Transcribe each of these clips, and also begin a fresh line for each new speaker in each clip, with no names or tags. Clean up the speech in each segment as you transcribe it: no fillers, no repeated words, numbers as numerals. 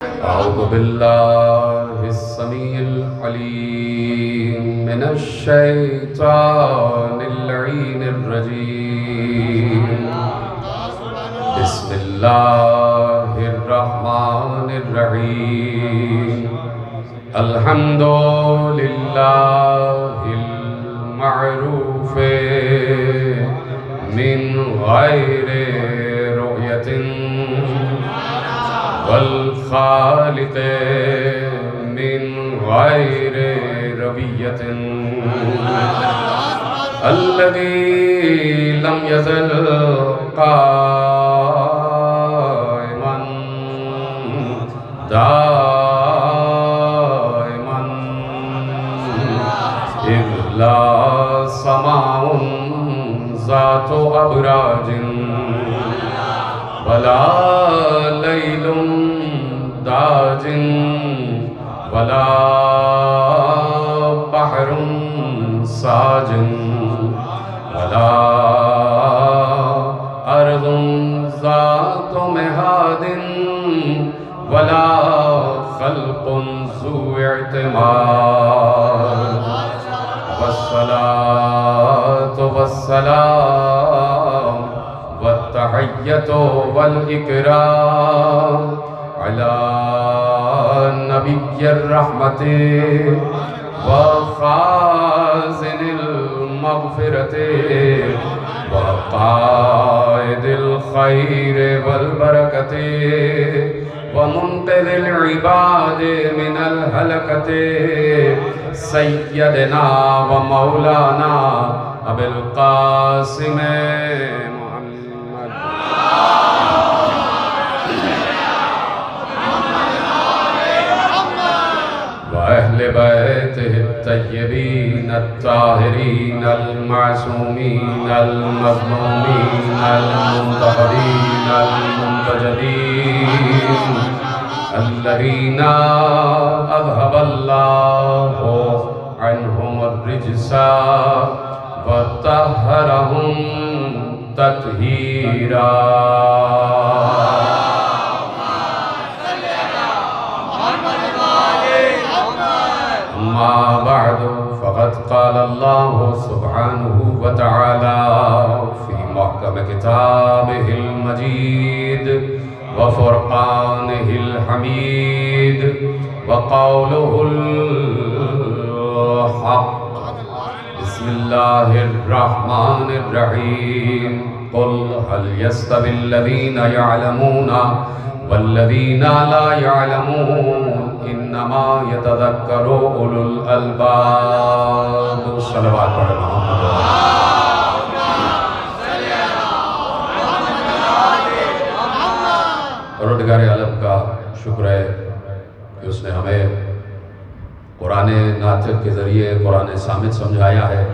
أعوذ بالله السميع العليم من الشيطان اللعين الرجيم. بسم الله الرحمن الرحيم. الحمد لله المعروف من غير رؤية والخالق من غير ربية الذي لم يزل قائما دائما إذ لا سماء ذات أبراج ولا ليل داج ولا بحر ساج ولا أرض ذات مهاد ولا خلق ذو اعتماد والصلاة والسلام والتحية والإكرام على نبي الرحمة وخازن المغفرة وقائد الخير والبركة ومنقذ العباد من الهلكة سيدنا ومولانا أبي القاسم وأهل بيته الطيبين الطاهرين المعصومين المظلومين المنتهرين المنتجبين الذين أذهب الله عنهم الرجس وطهرهم تطهيرا. أما بعد فقد قال الله سبحانه وتعالى في محكم كتابه المجيد وفرقانه الحميد وقوله الحق. بسم الله الرحمن الرحيم. قل هل يستوي الذين يعلمون والذين لا يعلمون انما يتذكر اولو الالباب. صلوات پڑھ محمد. پروردگار عالم کا شکر ہے کہ اس نے ہمیں قرآن ناطق کے ذریعے قرآن صامت سمجھایا ہے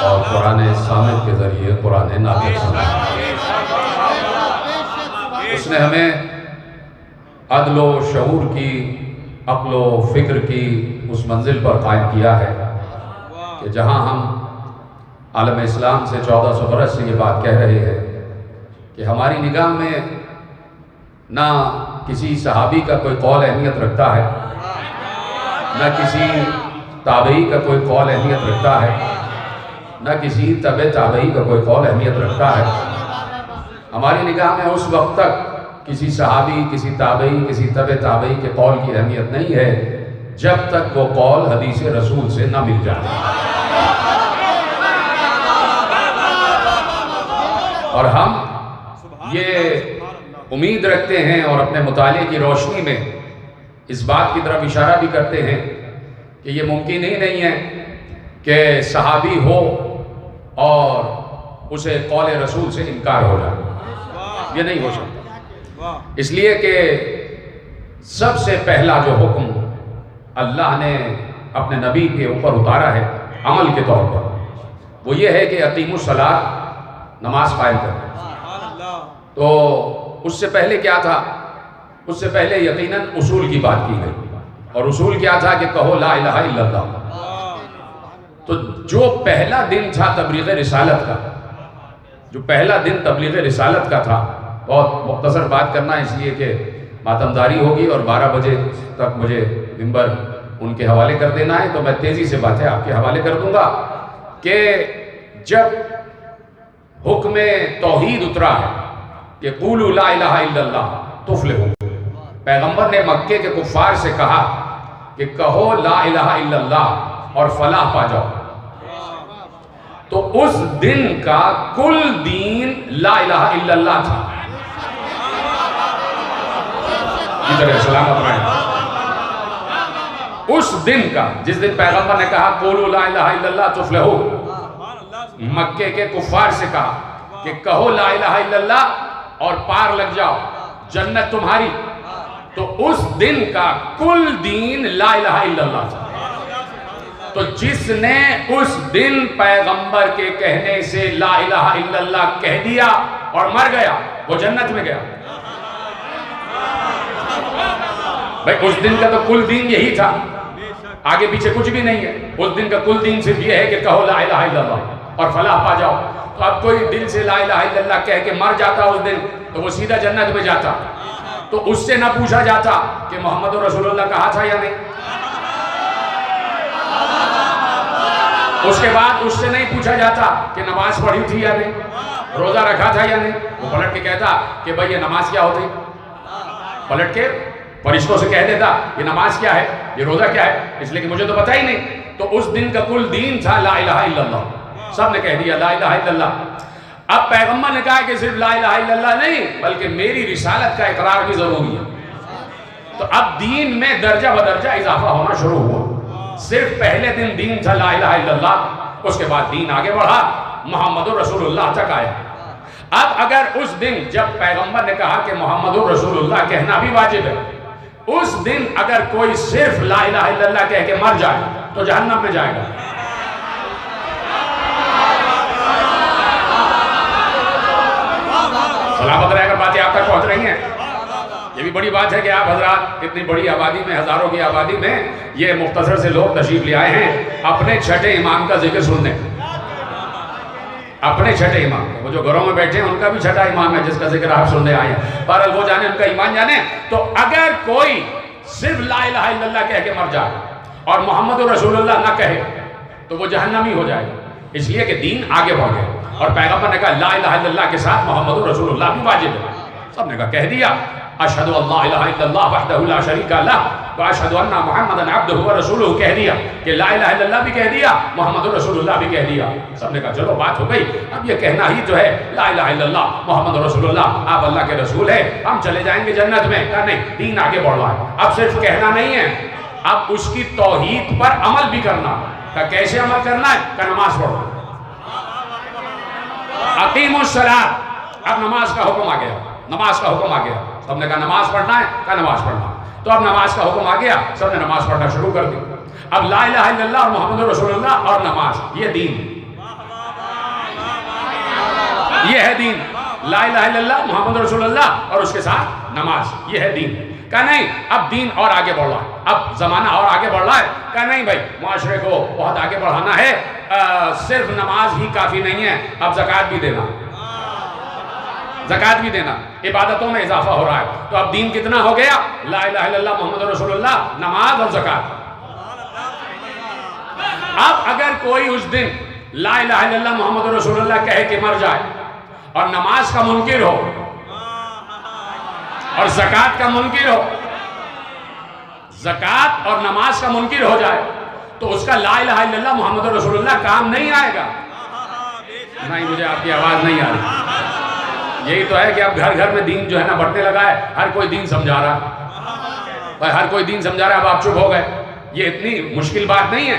اور قرآن صامت کے ذریعے قرآن ناطق سمجھایا ہے. اس نے ہمیں عدل و شعور کی، عقل و فکر کی اس منزل پر قائم کیا ہے کہ جہاں ہم عالم اسلام سے 1400 برس سے یہ بات کہہ رہے ہیں کہ ہماری نگاہ میں نہ کسی صحابی کا کوئی قول اہمیت رکھتا ہے، نہ کسی تابعی کا کوئی قول اہمیت رکھتا ہے، نہ کسی تبع تابعی کا کوئی قول اہمیت رکھتا ہے. ہماری نگاہ میں اس وقت تک کسی صحابی، کسی تابعی، کسی تبع تابعی کے قول کی اہمیت نہیں ہے جب تک وہ قول حدیث رسول سے نہ مل جائے. اور ہم یہ امید رکھتے ہیں اور اپنے مطالعے کی روشنی میں اس بات کی طرف اشارہ بھی کرتے ہیں کہ یہ ممکن ہی نہیں ہے کہ صحابی ہو اور اسے قول رسول سے انکار ہو جائے. یہ نہیں ہو سکتا. اس لیے کہ سب سے پہلا جو حکم اللہ نے اپنے نبی کے اوپر اتارا ہے عمل کے طور پر وہ یہ ہے کہ اقیموا الصلاۃ، نماز قائم کریں. تو اس سے پہلے کیا تھا؟ اس سے پہلے یقیناً اصول کی بات کی گئی اور اصول کیا تھا کہ کہو لا الہ الا اللہ. تو جو پہلا دن تھا تبلیغ رسالت کا، جو پہلا دن تبلیغ رسالت کا تھا، بہت مختصر بات کرنا اس لیے کہ ماتمداری ہوگی اور 12 بجے تک مجھے ممبر ان کے حوالے کر دینا ہے، تو میں تیزی سے باتیں آپ کے حوالے کر دوں گا کہ جب حکم توحید اترا ہے کہ قولوا لا الہ الا اللہ تفلحوا، پیغمبر نے مکے کے کفار سے کہا کہ کہو لا الہ الا اللہ اور فلاح پا جاؤ، تو اس دن کا کل دین لا الہ الا اللہ تھا۔ ادھر سلامت رہے۔ اس دن کا، جس دن پیغمبر نے کہا قولوا لا الہ الا اللہ تفلحوا، مکے کے کفار سے کہا کہ کہو لا الہ الا اللہ اور پار لگ جاؤ، جنت تمہاری، تو اس دن کا کل دین لا الہ الا اللہ تھا۔ تو جس نے اس دن پیغمبر کے کہنے سے لا الہ الا اللہ کہہ دیا اور مر گیا، وہ جنت میں گیا۔ بھائی اس دن کا تو کل دین یہی تھا، آگے پیچھے کچھ بھی نہیں ہے۔ اس دن کا کل دین صرف یہ ہے کہ کہو لا الہ الا اللہ اور فلاح پا جاؤ۔ تو اب کوئی دل سے لا الہ الا اللہ کہہ کے مر جاتا اس دن تو وہ سیدھا جنت میں جاتا، تو اس سے نہ پوچھا جاتا کہ محمد رسول اللہ کہا تھا یا نہیں، اس کے بعد اس سے نہیں پوچھا جاتا کہ نماز پڑھی تھی یا نہیں، روزہ رکھا تھا یا نہیں۔ وہ پلٹ کے کہتا کہ بھائی یہ نماز کیا ہوتی، پلٹ کے فرشتوں سے کہہ دیتا یہ نماز کیا ہے، یہ روزہ کیا ہے، اس لیے کہ مجھے تو پتہ ہی نہیں۔ تو اس دن کا کل دین تھا لا الہ الا اللہ، سب نے کہہ دیا لا الہ الا اللہ۔ اب پیغمبر نے کہا کہ صرف لا الہ الا اللہ نہیں بلکہ میری رسالت کا اقرار بھی ضروری ہے، تو اب دین میں درجہ بدرجہ اضافہ ہونا شروع ہوا۔ صرف پہلے دن دین تھا لا الہ الا اللہ، اس کے بعد دین آگے بڑھا، محمد رسول اللہ تک آیا۔ اب اگر اس دن جب پیغمبر نے کہا کہ محمد رسول اللہ کہنا بھی واجب ہے، اس دن اگر کوئی صرف لا الہ الا اللہ کہہ کے مر جائے تو جہنم میں جائے گا۔ سلامت رہے اگر باتیں آپ تک پہنچ رہی ہیں۔ یہ بھی بڑی بات ہے کہ آپ حضرات اتنی بڑی آبادی میں، ہزاروں کی آبادی میں، یہ مختصر سے لوگ تشریف لے آئے ہیں اپنے چھٹے امام کا ذکر سننے، اپنے چھٹے امام، وہ جو گھروں میں بیٹھے ہیں ان کا بھی چھٹا امام ہے جس کا ذکر آپ سننے آئے ہیں، بہرحال وہ جانے ان کا ایمان جانے۔ تو اگر کوئی صرف لا الہ الا اللہ کہہ کے مر جائے اور محمد رسول اللہ نہ کہے تو وہ جہنمی ہو جائے گا، اس لیے کہ دین آگے بڑھ گئے اور پیغمبر نے کہا لا الہ الا اللہ کے ساتھ محمد رسول اللہ بھی واجب ہے۔ سب نے کہا کہہ دیا اشہد ان لا الہ الا اللہ وحدہ لا شریک لہ واشہد ان محمدا عبدہ ورسولہ، کہہ دیا کہ لا الہ الا اللہ بھی کہہ دیا، محمد رسول اللہ بھی کہہ دیا۔ سب نے کہا چلو بات ہو گئی، اب یہ کہنا ہی تو ہے لا الہ الا اللہ محمد رسول اللہ، آپ اللہ کے رسول ہیں، ہم چلے جائیں گے جنت میں۔ کہا نہیں، دین آگے بڑھ رہا ہے، اب صرف کہنا نہیں ہے، اب اس کی توحید پر عمل بھی کرنا۔ کہا کیسے عمل کرنا ہے؟ کہا نماز پڑھو، اقیموا الصلاۃ، اب نماز کا حکم آ گیا، نماز کا حکم آ گیا۔ سب نے کہا نماز پڑھنا ہے، کہا نماز پڑھنا، تو اب نماز کا حکم آ گیا، سب نے نماز پڑھنا شروع کر دی۔ اب لا الہ الا اللہ اور محمد رسول اللہ اور نماز، یہ دین، یہ ہے دین۔ لا الہ الا اللہ محمد رسول اللہ اور اس کے ساتھ نماز، یہ ہے دین۔ کہا نہیں، اب دین اور آگے بڑھ رہا ہے، اب زمانہ اور آگے بڑھ رہا ہے۔ کہا نہیں بھائی، معاشرے کو بہت آگے بڑھانا ہے، صرف نماز ہی کافی نہیں ہے، اب زکوٰۃ بھی دینا، زکوٰۃ بھی دینا، عبادتوں میں اضافہ ہو رہا ہے۔ تو اب دین کتنا ہو گیا؟ لا الہ الا اللہ محمد رسول اللہ، نماز اور زکوٰۃ۔ اب اگر کوئی اس دن لا الہ الا اللہ محمد رسول اللہ کہے کہ مر جائے اور نماز کا منکر ہو اور زکوٰۃ کا منکر ہو، زکوٰۃ اور نماز کا منکر ہو جائے تو اس کا لا الہ الا اللہ محمد رسول اللہ کام نہیں آئے گا۔ نہیں، مجھے آپ کی آواز نہیں آ رہی۔ یہی تو ہے کہ اب گھر گھر میں دین جو ہے نا بڑھنے لگا ہے، ہر کوئی دین سمجھا رہا ہے، ہر کوئی دین سمجھا رہا ہے، اب آپ چپ ہو گئے۔ یہ اتنی مشکل بات نہیں ہے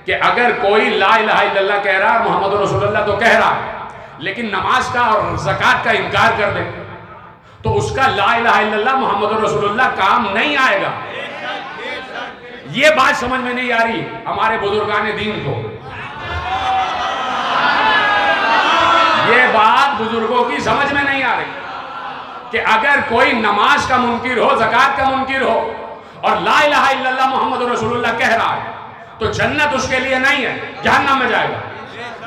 کہ اگر کوئی لا الہ الا اللہ کہہ رہا ہے، محمد رسول اللہ تو کہہ رہا ہے، لیکن نماز کا اور زکوٰۃ کا انکار کر دے تو اس کا لا الہ الا اللہ محمد رسول اللہ کام نہیں آئے گا۔ یہ بات سمجھ میں نہیں آ رہی ہمارے بزرگان دین کو، یہ بات بزرگوں کی سمجھ میں نہیں آ رہی کہ اگر کوئی نماز کا منکر ہو، زکوٰۃ کا منکر ہو اور لا الہ الا اللہ محمد رسول اللہ کہہ رہا ہے تو جنت اس کے لیے نہیں ہے، جہنم میں جائے گا،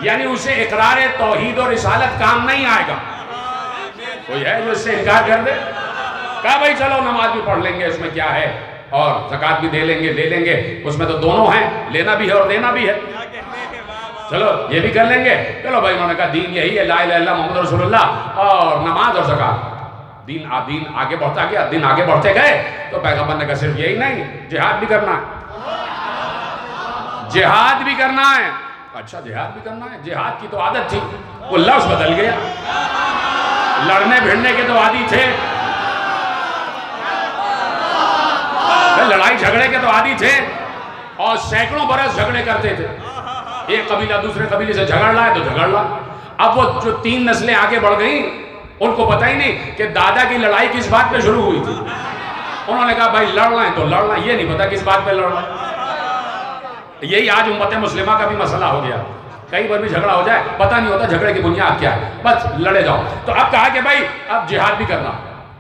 یعنی اسے اقرار توحید اور رسالت کام نہیں آئے گا۔ کوئی ہے جو اس سے انکار کر دے؟ کہا بھائی چلو نماز بھی پڑھ لیں گے، اس میں کیا ہے، اور زکوٰۃ بھی دے لیں گے، اس میں تو دونوں ہیں، لینا بھی ہے اور دینا بھی ہے، چلو یہ بھی کر لیں گے۔ چلو بھائی انہوں نے کہا دین یہی ہے، لا الہ الا اللہ محمد رسول اللہ اور نماز اور زکوٰۃ۔ دین آگے بڑھتا گیا، دن آگے بڑھتے گئے تو پیغمبر نے کہا صرف یہی نہیں، جہاد بھی کرنا ہے، جہاد بھی کرنا ہے۔ اچھا جہاد بھی کرنا ہے، جہاد کی تو عادت تھی، وہ لفظ بدل گیا، لڑنے بھیڑنے کے تو عادی تھے، لڑائی جھگڑے کے تو عادی تھے اور سینکڑوں برس جھگڑے کرتے تھے، ایک قبیلہ دوسرے قبیلے سے جھگڑ رہا ہے تو جھگڑ رہا۔ اب وہ جو 3 نسلیں آگے بڑھ گئیں ان کو پتہ ہی نہیں کہ دادا کی لڑائی کس بات پہ شروع ہوئی تھی، انہوں نے کہا بھائی لڑنا ہے تو لڑنا، یہ نہیں پتا کس بات پہ لڑنا۔ یہی آج امت مسلمہ کا بھی مسئلہ ہو گیا، کئی بار بھی جھگڑا ہو جائے پتہ نہیں ہوتا جھگڑے کی بنیاد کیا ہے، بس لڑے جاؤ۔ تو اب کہا کہ بھائی اب جہاد بھی کرنا۔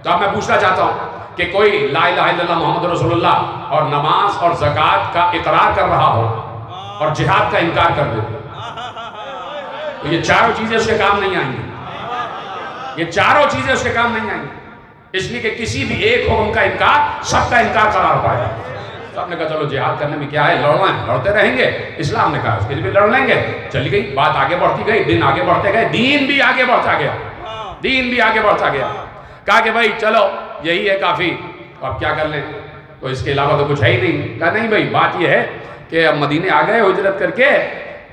تو اب میں پوچھنا چاہتا ہوں کہ کوئی لا الہ الا اللہ محمد رسول اللہ اور نماز اور زکوٰۃ کا اقرار کر رہا ہو اور جہاد کا انکار کر دے تو یہ چاروں چیزیں اس کے کام نہیں آئیں گی، یہ چاروں چیزیں اس کے کام نہیں آئیں گی، اس لیے کہ کسی بھی ایک حکم کا انکار سب کا انکار قرار پائے گا۔ سب نے کہا چلو جہاد کرنے میں کیا ہے، لڑنا ہے لڑتے رہیں گے، اسلام نے کہا اس کے لیے بھی لڑ لیں گے۔ چلی گئی بات، آگے بڑھتی گئی، دن آگے بڑھتے گئے، دین بھی آگے بڑھتا گیا، دین بھی آگے بڑھتا گیا۔ کہا کہ بھائی چلو یہی ہے کافی، اب کیا کر لیں، تو اس کے علاوہ تو کچھ ہے ہی نہیں۔ کہا نہیں بھائی بات یہ ہے کہ اب مدینے آ گئے ہجرت کر کے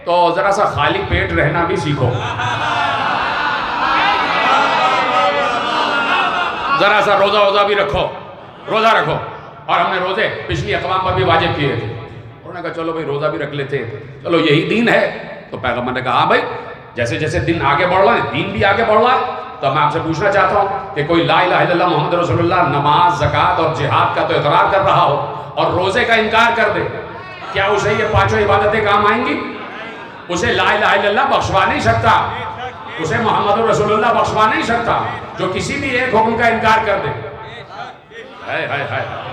تو ذرا سا خالی پیٹ رہنا بھی سیکھو، ذرا سا روزہ بھی رکھو، روزہ رکھو۔ اور ہم نے روزے پچھلی اقوام پر بھی واجب کیے تھے، انہوں نے کہا چلو بھائی روزہ بھی رکھ لیتے ہیں، چلو یہی دین ہے۔ تو پیغمبر نے کہا ہاں بھائی جیسے جیسے دن آگے بڑھ رہا ہے دین بھی آگے بڑھ رہا ہے۔ تو میں آپ سے پوچھنا چاہتا ہوں کہ کوئی لا الہ الا اللہ محمد رسول اللہ نماز زکوٰۃ اور جہاد کا تو اقرار کر رہا ہو اور روزے کا انکار کر دے، کیا اسے یہ پانچوں عبادتیں کام آئیں گی؟ اسے لا الہ الا اللہ بخشوا نہیں سکتا، اسے محمد رسول اللہ بخشوا نہیں سکتا جو کسی بھی ایک حکم کا انکار کر دے،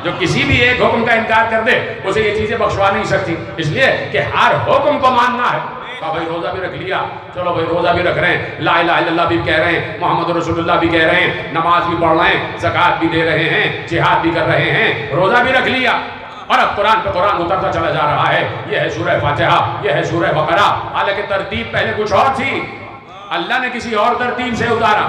جو کسی بھی ایک حکم کا انکار کر دے اسے یہ چیزیں بخشوا نہیں سکتی، اس لیے کہ ہر حکم کو ماننا ہے۔ کہا بھائی روزہ بھی رکھ لیا، چلو بھائی روزہ بھی رکھ رہے ہیں، لا الہ الا اللہ بھی کہہ رہے ہیں، محمد رسول اللہ بھی کہہ رہے ہیں، نماز بھی پڑھ رہے ہیں، زکوٰۃ بھی دے رہے ہیں، جہاد بھی کر رہے ہیں، روزہ بھی رکھ لیا، اور اب قرآن پہ قرآن اترتا چلا جا رہا ہے۔ یہ ہے سورہ فاتحہ، یہ ہے سورہ بقرہ، حالانکہ ترتیب پہلے کچھ اور تھی، اللہ نے کسی اور ترتیب سے اتارا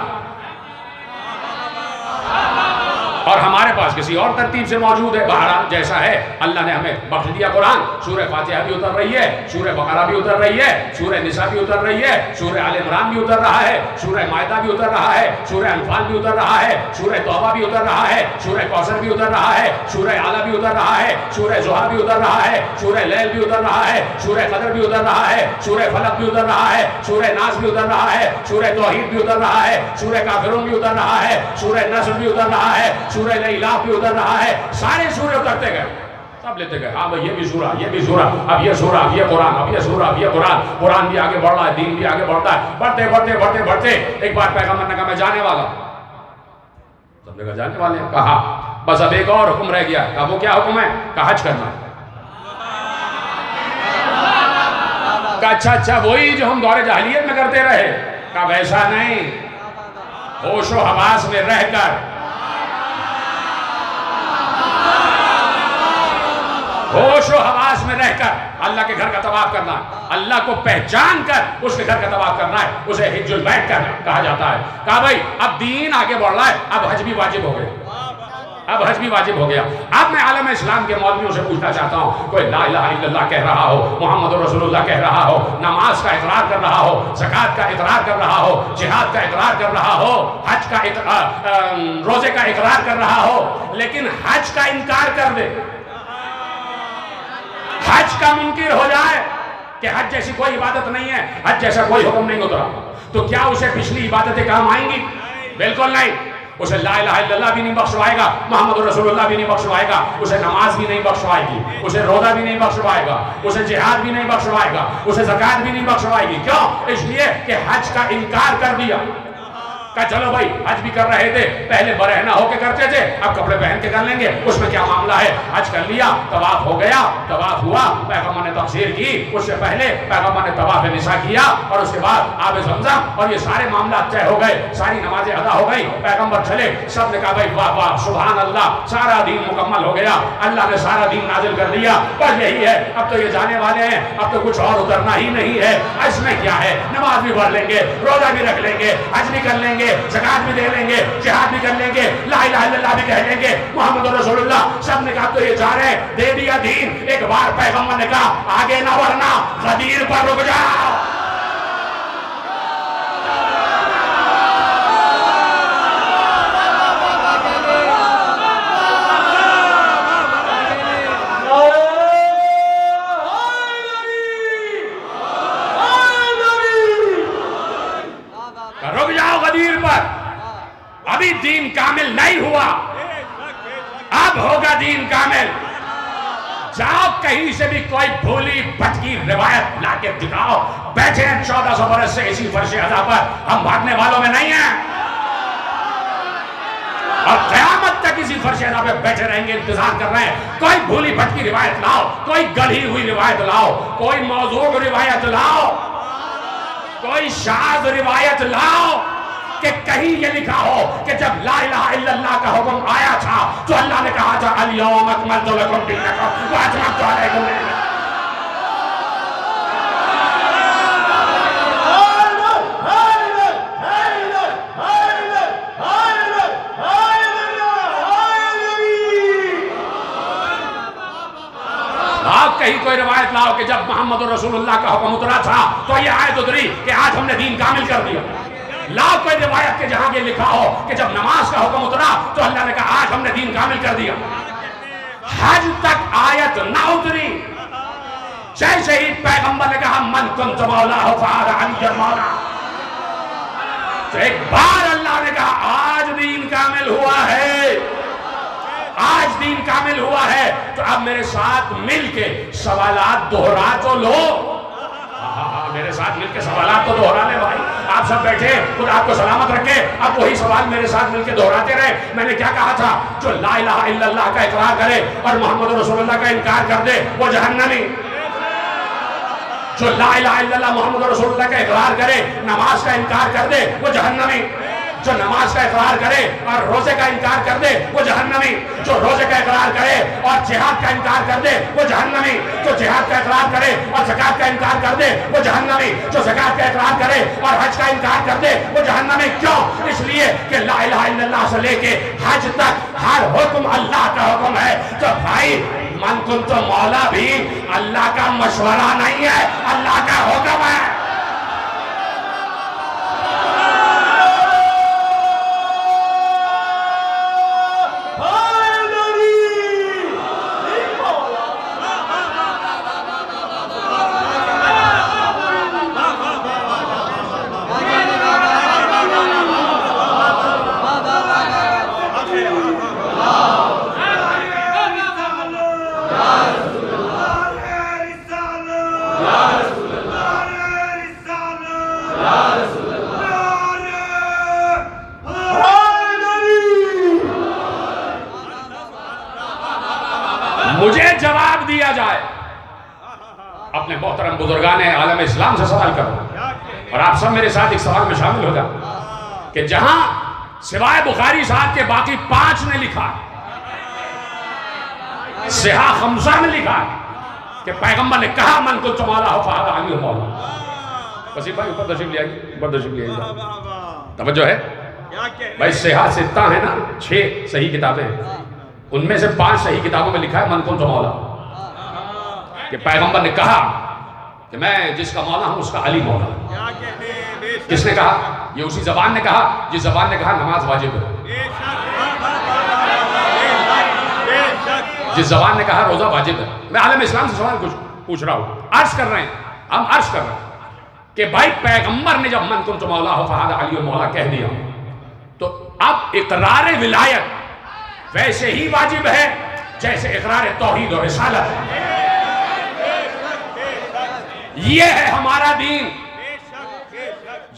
اور ہمارے پاس کسی اور ترتیب سے موجود ہے۔ بہرحال جیسا ہے اللہ نے ہمیں بخش دیا قرآن، سورہ فاتحہ بھی اتر رہی ہے، سورہ بقرہ بھی اتر رہی ہے، سورہ نساء بھی اتر رہی ہے، سورہ آل عمران بھی اتر رہا ہے، سورہ مائدہ بھی اتر رہا ہے، سورہ انفال بھی اتر رہا ہے، سورہ توبہ بھی اتر رہا ہے، سورہ کوثر بھی اتر رہا ہے، سورہ اعلیٰ بھی اتر رہا ہے، سورہ زحر بھی اتر رہا ہے، سورہ لیل بھی اتر رہا ہے، سورہ قدر بھی اتر رہا ہے، سورہ فلق بھی اتر رہا ہے، سورہ ناس بھی اتر رہا ہے، سورہ توحید بھی اتر رہا ہے، سورہ کافرون بھی اتر رہا ہے، سورہ نصر بھی اتر رہا ہے، سورہ الاف بھی اتر رہا ہے، سارے سورے اترتے گئے، سب لیتے گئے، ہاں بھائی یہ بھی سورہ، یہ بھی سورہ، اب یہ سورہ، اب یہ قرآن، اب یہ سورہ، اب یہ قرآن، قرآن بھی آگے بڑھ رہا ہے، دین بھی آگے بڑھتا ہے، بڑھتے بڑھتے بڑھتے بڑھتے ایک بار پیغمبر نے کہا میں جانے والا، سب نے کہا جانے والے ہیں، کہا بس اب ایک اور حکم رہ گیا، کہا وہ کیا حکم ہے؟ کہا حج کرنا، کہا اچھا وہی جو ہم دور جاہلیت میں کرتے رہے، کہا ویسا نہیں، ہوش و حواس میں رہ کر، ہوش و حواس میں رہ کر اللہ کے گھر کا طواف کرنا ہے، اللہ کو پہچان کر اس کے گھر کا طواف کرنا ہے، اسے حج البیت کہا جاتا ہے۔ کہا بھائی اب دین آگے بڑھ رہا ہے، اب حج بھی واجب ہو گیا، اب حج بھی واجب ہو گیا۔ اب میں عالم اسلام کے مولویوں سے پوچھنا چاہتا ہوں، کوئی لا الہ الا اللہ کہہ رہا ہو، محمد رسول اللہ کہہ رہا ہو، نماز کا اقرار کر رہا ہو، زکوٰۃ کا اقرار کر رہا ہو، جہاد کا اقرار کر رہا ہو، حج کا روزے کا اقرار کر رہا ہو، لیکن حج کا انکار کر دے، حج کا منکر ہو جائے کہ حج جیسی کوئی عبادت نہیں ہے، حج جیسا کوئی حکم نہیں اترا، تو کیا اسے پچھلی عبادتیں کام آئیں گی؟ بالکل نہیں، اسے لا الہ الا اللہ بھی نہیں بخشوائے گا، محمد رسول اللہ بھی نہیں بخشوائے گا، اسے نماز بھی نہیں بخشوائے گی، اسے روزہ بھی نہیں بخشوائے گا، اسے جہاد بھی نہیں بخشوائے گا، اسے زکوٰۃ بھی نہیں بخشوائے گی۔ کیوں؟ اس لیے کہ حج کا انکار کر دیا، کہا چلو بھائی حج بھی کر رہے تھے، پہلے برہنہ ہو کے کرتے تھے، اب کپڑے پہن کے کر لیں گے، اس میں کیا معاملہ ہے؟ حج کر لیا، طواف ہو گیا، طواف ہوا، پیغمبر نے تفسیر کی، اس سے پہلے پیغمبر نے طواف نساء کیا، اور اس کے بعد آب زمزم، اور یہ سارے معاملات طے ہو گئے، ساری نمازیں ادا ہو گئی، پیغمبر چلے، سب نے کہا بھائی واہ واہ سبحان اللہ، سارا دین مکمل ہو گیا، اللہ نے سارا دین نازل کر دیا، بس یہی ہے، اب تو یہ جانے والے ہیں، اب تو کچھ اور اترنا ہی نہیں ہے، اس میں کیا ہے؟ نماز بھی پڑھ لیں گے، روزہ بھی رکھ لیں گے، حج بھی کر لیں گے، زکات بھی دے لیں گے، جہاد بھی کر لیں گے، لا الہ الا اللہ بھی کہہ لیں گے، محمد رسول اللہ، سب نے کہا تو یہ جا رہے ہیں، دے دیا دین۔ ایک بار پیغمبر نے کہا آگے نہ ورنہ غدیر پر رک جاؤ۔ رک جاؤ غدیر پر، ابھی دین کامل نہیں ہوا، اب ہوگا دین کامل۔ جاؤ کہیں سے بھی کوئی بھولی بھٹکی روایت لا کے دکھاؤ، بیٹھے ہیں 1400 برس سے اسی فرش ادا پر، ہم بھاگنے والوں میں نہیں ہیں، اور قیامت تک اسی فرش ادا پہ بیٹھے رہیں گے، انتظار کر رہے ہیں۔ کوئی بھولی بھٹکی روایت لاؤ، کوئی گڑھی ہوئی روایت لاؤ، کوئی موضوع روایت لاؤ، کوئی شاذ روایت لاؤ کہ کہیں یہ لکھا ہو کہ جب لا الہ الا اللہ کا حکم آیا تھا تو اللہ نے کہا تھا الیوم اکملت لکم دینکم واتممت علیکم نعمتی۔ آپ کہیں کوئی روایت لاؤ کہ جب محمد رسول اللہ کا حکم اترا تھا تو یہ آیت اتری کہ آج ہم نے دین کامل کر دیا۔ لاؤ کوئی روایت کہ جہاں یہ لکھا ہو کہ جب نماز کا حکم اترا تو اللہ نے کہا آج ہم نے دین کامل کر دیا۔ حج تک آیت نہ اتری، جیسے ہی پیغمبر نے کہا من کنت مولاہ فہذا علی مولا، تو ایک بار اللہ نے کہا آج دین کامل ہوا ہے، آج دین کامل ہوا ہے۔ تو اب میرے ساتھ مل کے سوالات دہرا تو لو، میرے ساتھ مل کے سوالات تو دہرا لے بھائی، آپ سب بیٹھے، خدا آپ کو سلامت رکھے، اب وہی سوال میرے ساتھ مل کے دہراتے رہے۔ میں نے کیا کہا تھا؟ جو لا الہ الا اللہ کا اقرار کرے اور محمد رسول اللہ کا انکار کر دے وہ جہنمی۔ جو لا الہ الا اللہ محمد رسول اللہ کا اقرار کرے، نماز کا انکار کر دے وہ جہنمی۔ جو نماز کا اقرار کرے اور روزے کا انکار کر دے وہ جہنمی۔ جو روزے کا اقرار کرے اور جہاد کا انکار کر دے وہ جہنمی۔ جو جہاد کا اقرار کرے اور زکات کا انکار کر دے وہ جہنمی۔ جو زکات کا اقرار کرے اور حج کا انکار کر دے وہ جہنمی۔ کیوں؟ اس لیے کہ لا الہ الا اللہ سے لے کے حج تک ہر حکم اللہ کا حکم ہے۔ تو بھائی من کنت مولا بھی اللہ کا مشورہ نہیں ہے، اللہ کا حکم ہے۔ مجھے جواب دیا جائے، اپنے محترم بزرگان عالم اسلام سے سوال کروں، اور آپ سب میرے ساتھ ایک سوال میں شامل ہو جائیں کہ جہاں سوائے بخاری صاحب کے باقی 5 نے لکھا، صحاح خمسہ میں لکھا کہ پیغمبر نے کہا من کنت مولا فہذا علی مولا۔ وسیم بھائی اوپر تشریف لے آئیے، اوپر تشریف لے آئیے، توجہ ہے بھائی۔ صحاح ستہ ہے نا، 6 صحیح کتابیں ہیں، ان میں سے 5 صحیح کتابوں میں لکھا ہے من کنت مولا، کہ پیغمبر نے کہا کہ میں جس کا مولا ہوں اس کا علی مولا۔ کس نے کہا؟ یہ اسی زبان نے کہا جس زبان نے کہا نماز واجب ہے، جس زبان نے کہا روزہ واجب ہے۔ میں عالم اسلام سے سوال کچھ پوچھ رہا ہوں، عرض کر رہے ہیں، ہم عرض کر رہے ہیں کہ بھائی پیغمبر نے جب من کنت مولا فہذا علی مولا کہہ دیا تو اب اقرار ولایت ویسے ہی واجب ہے جیسے اقرار توحید اور رسالت ہے۔ یہ ہے ہمارا دین،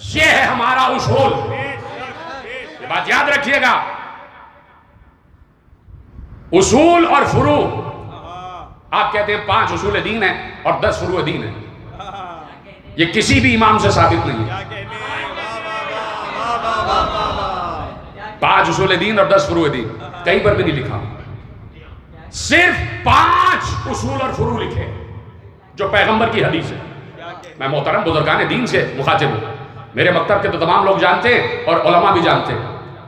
یہ ہے ہمارا اصول۔ یہ بات یاد رکھیے گا، اصول اور فروع، آپ کہتے ہیں 5 اصول دین ہیں اور 10 فروع دین ہیں، یہ کسی بھی امام سے ثابت نہیں ہے۔ 5 اصول دین اور 10 فروع دین کہیں پر بھی نہیں لکھا، صرف 5 اصول اور فروع لکھے جو پیغمبر کی حدیث ہے۔ میں محترم بزرگان دین سے مخاطب ہوں، میرے مکتب کے تو تمام لوگ جانتے ہیں اور علماء بھی جانتے ہیں،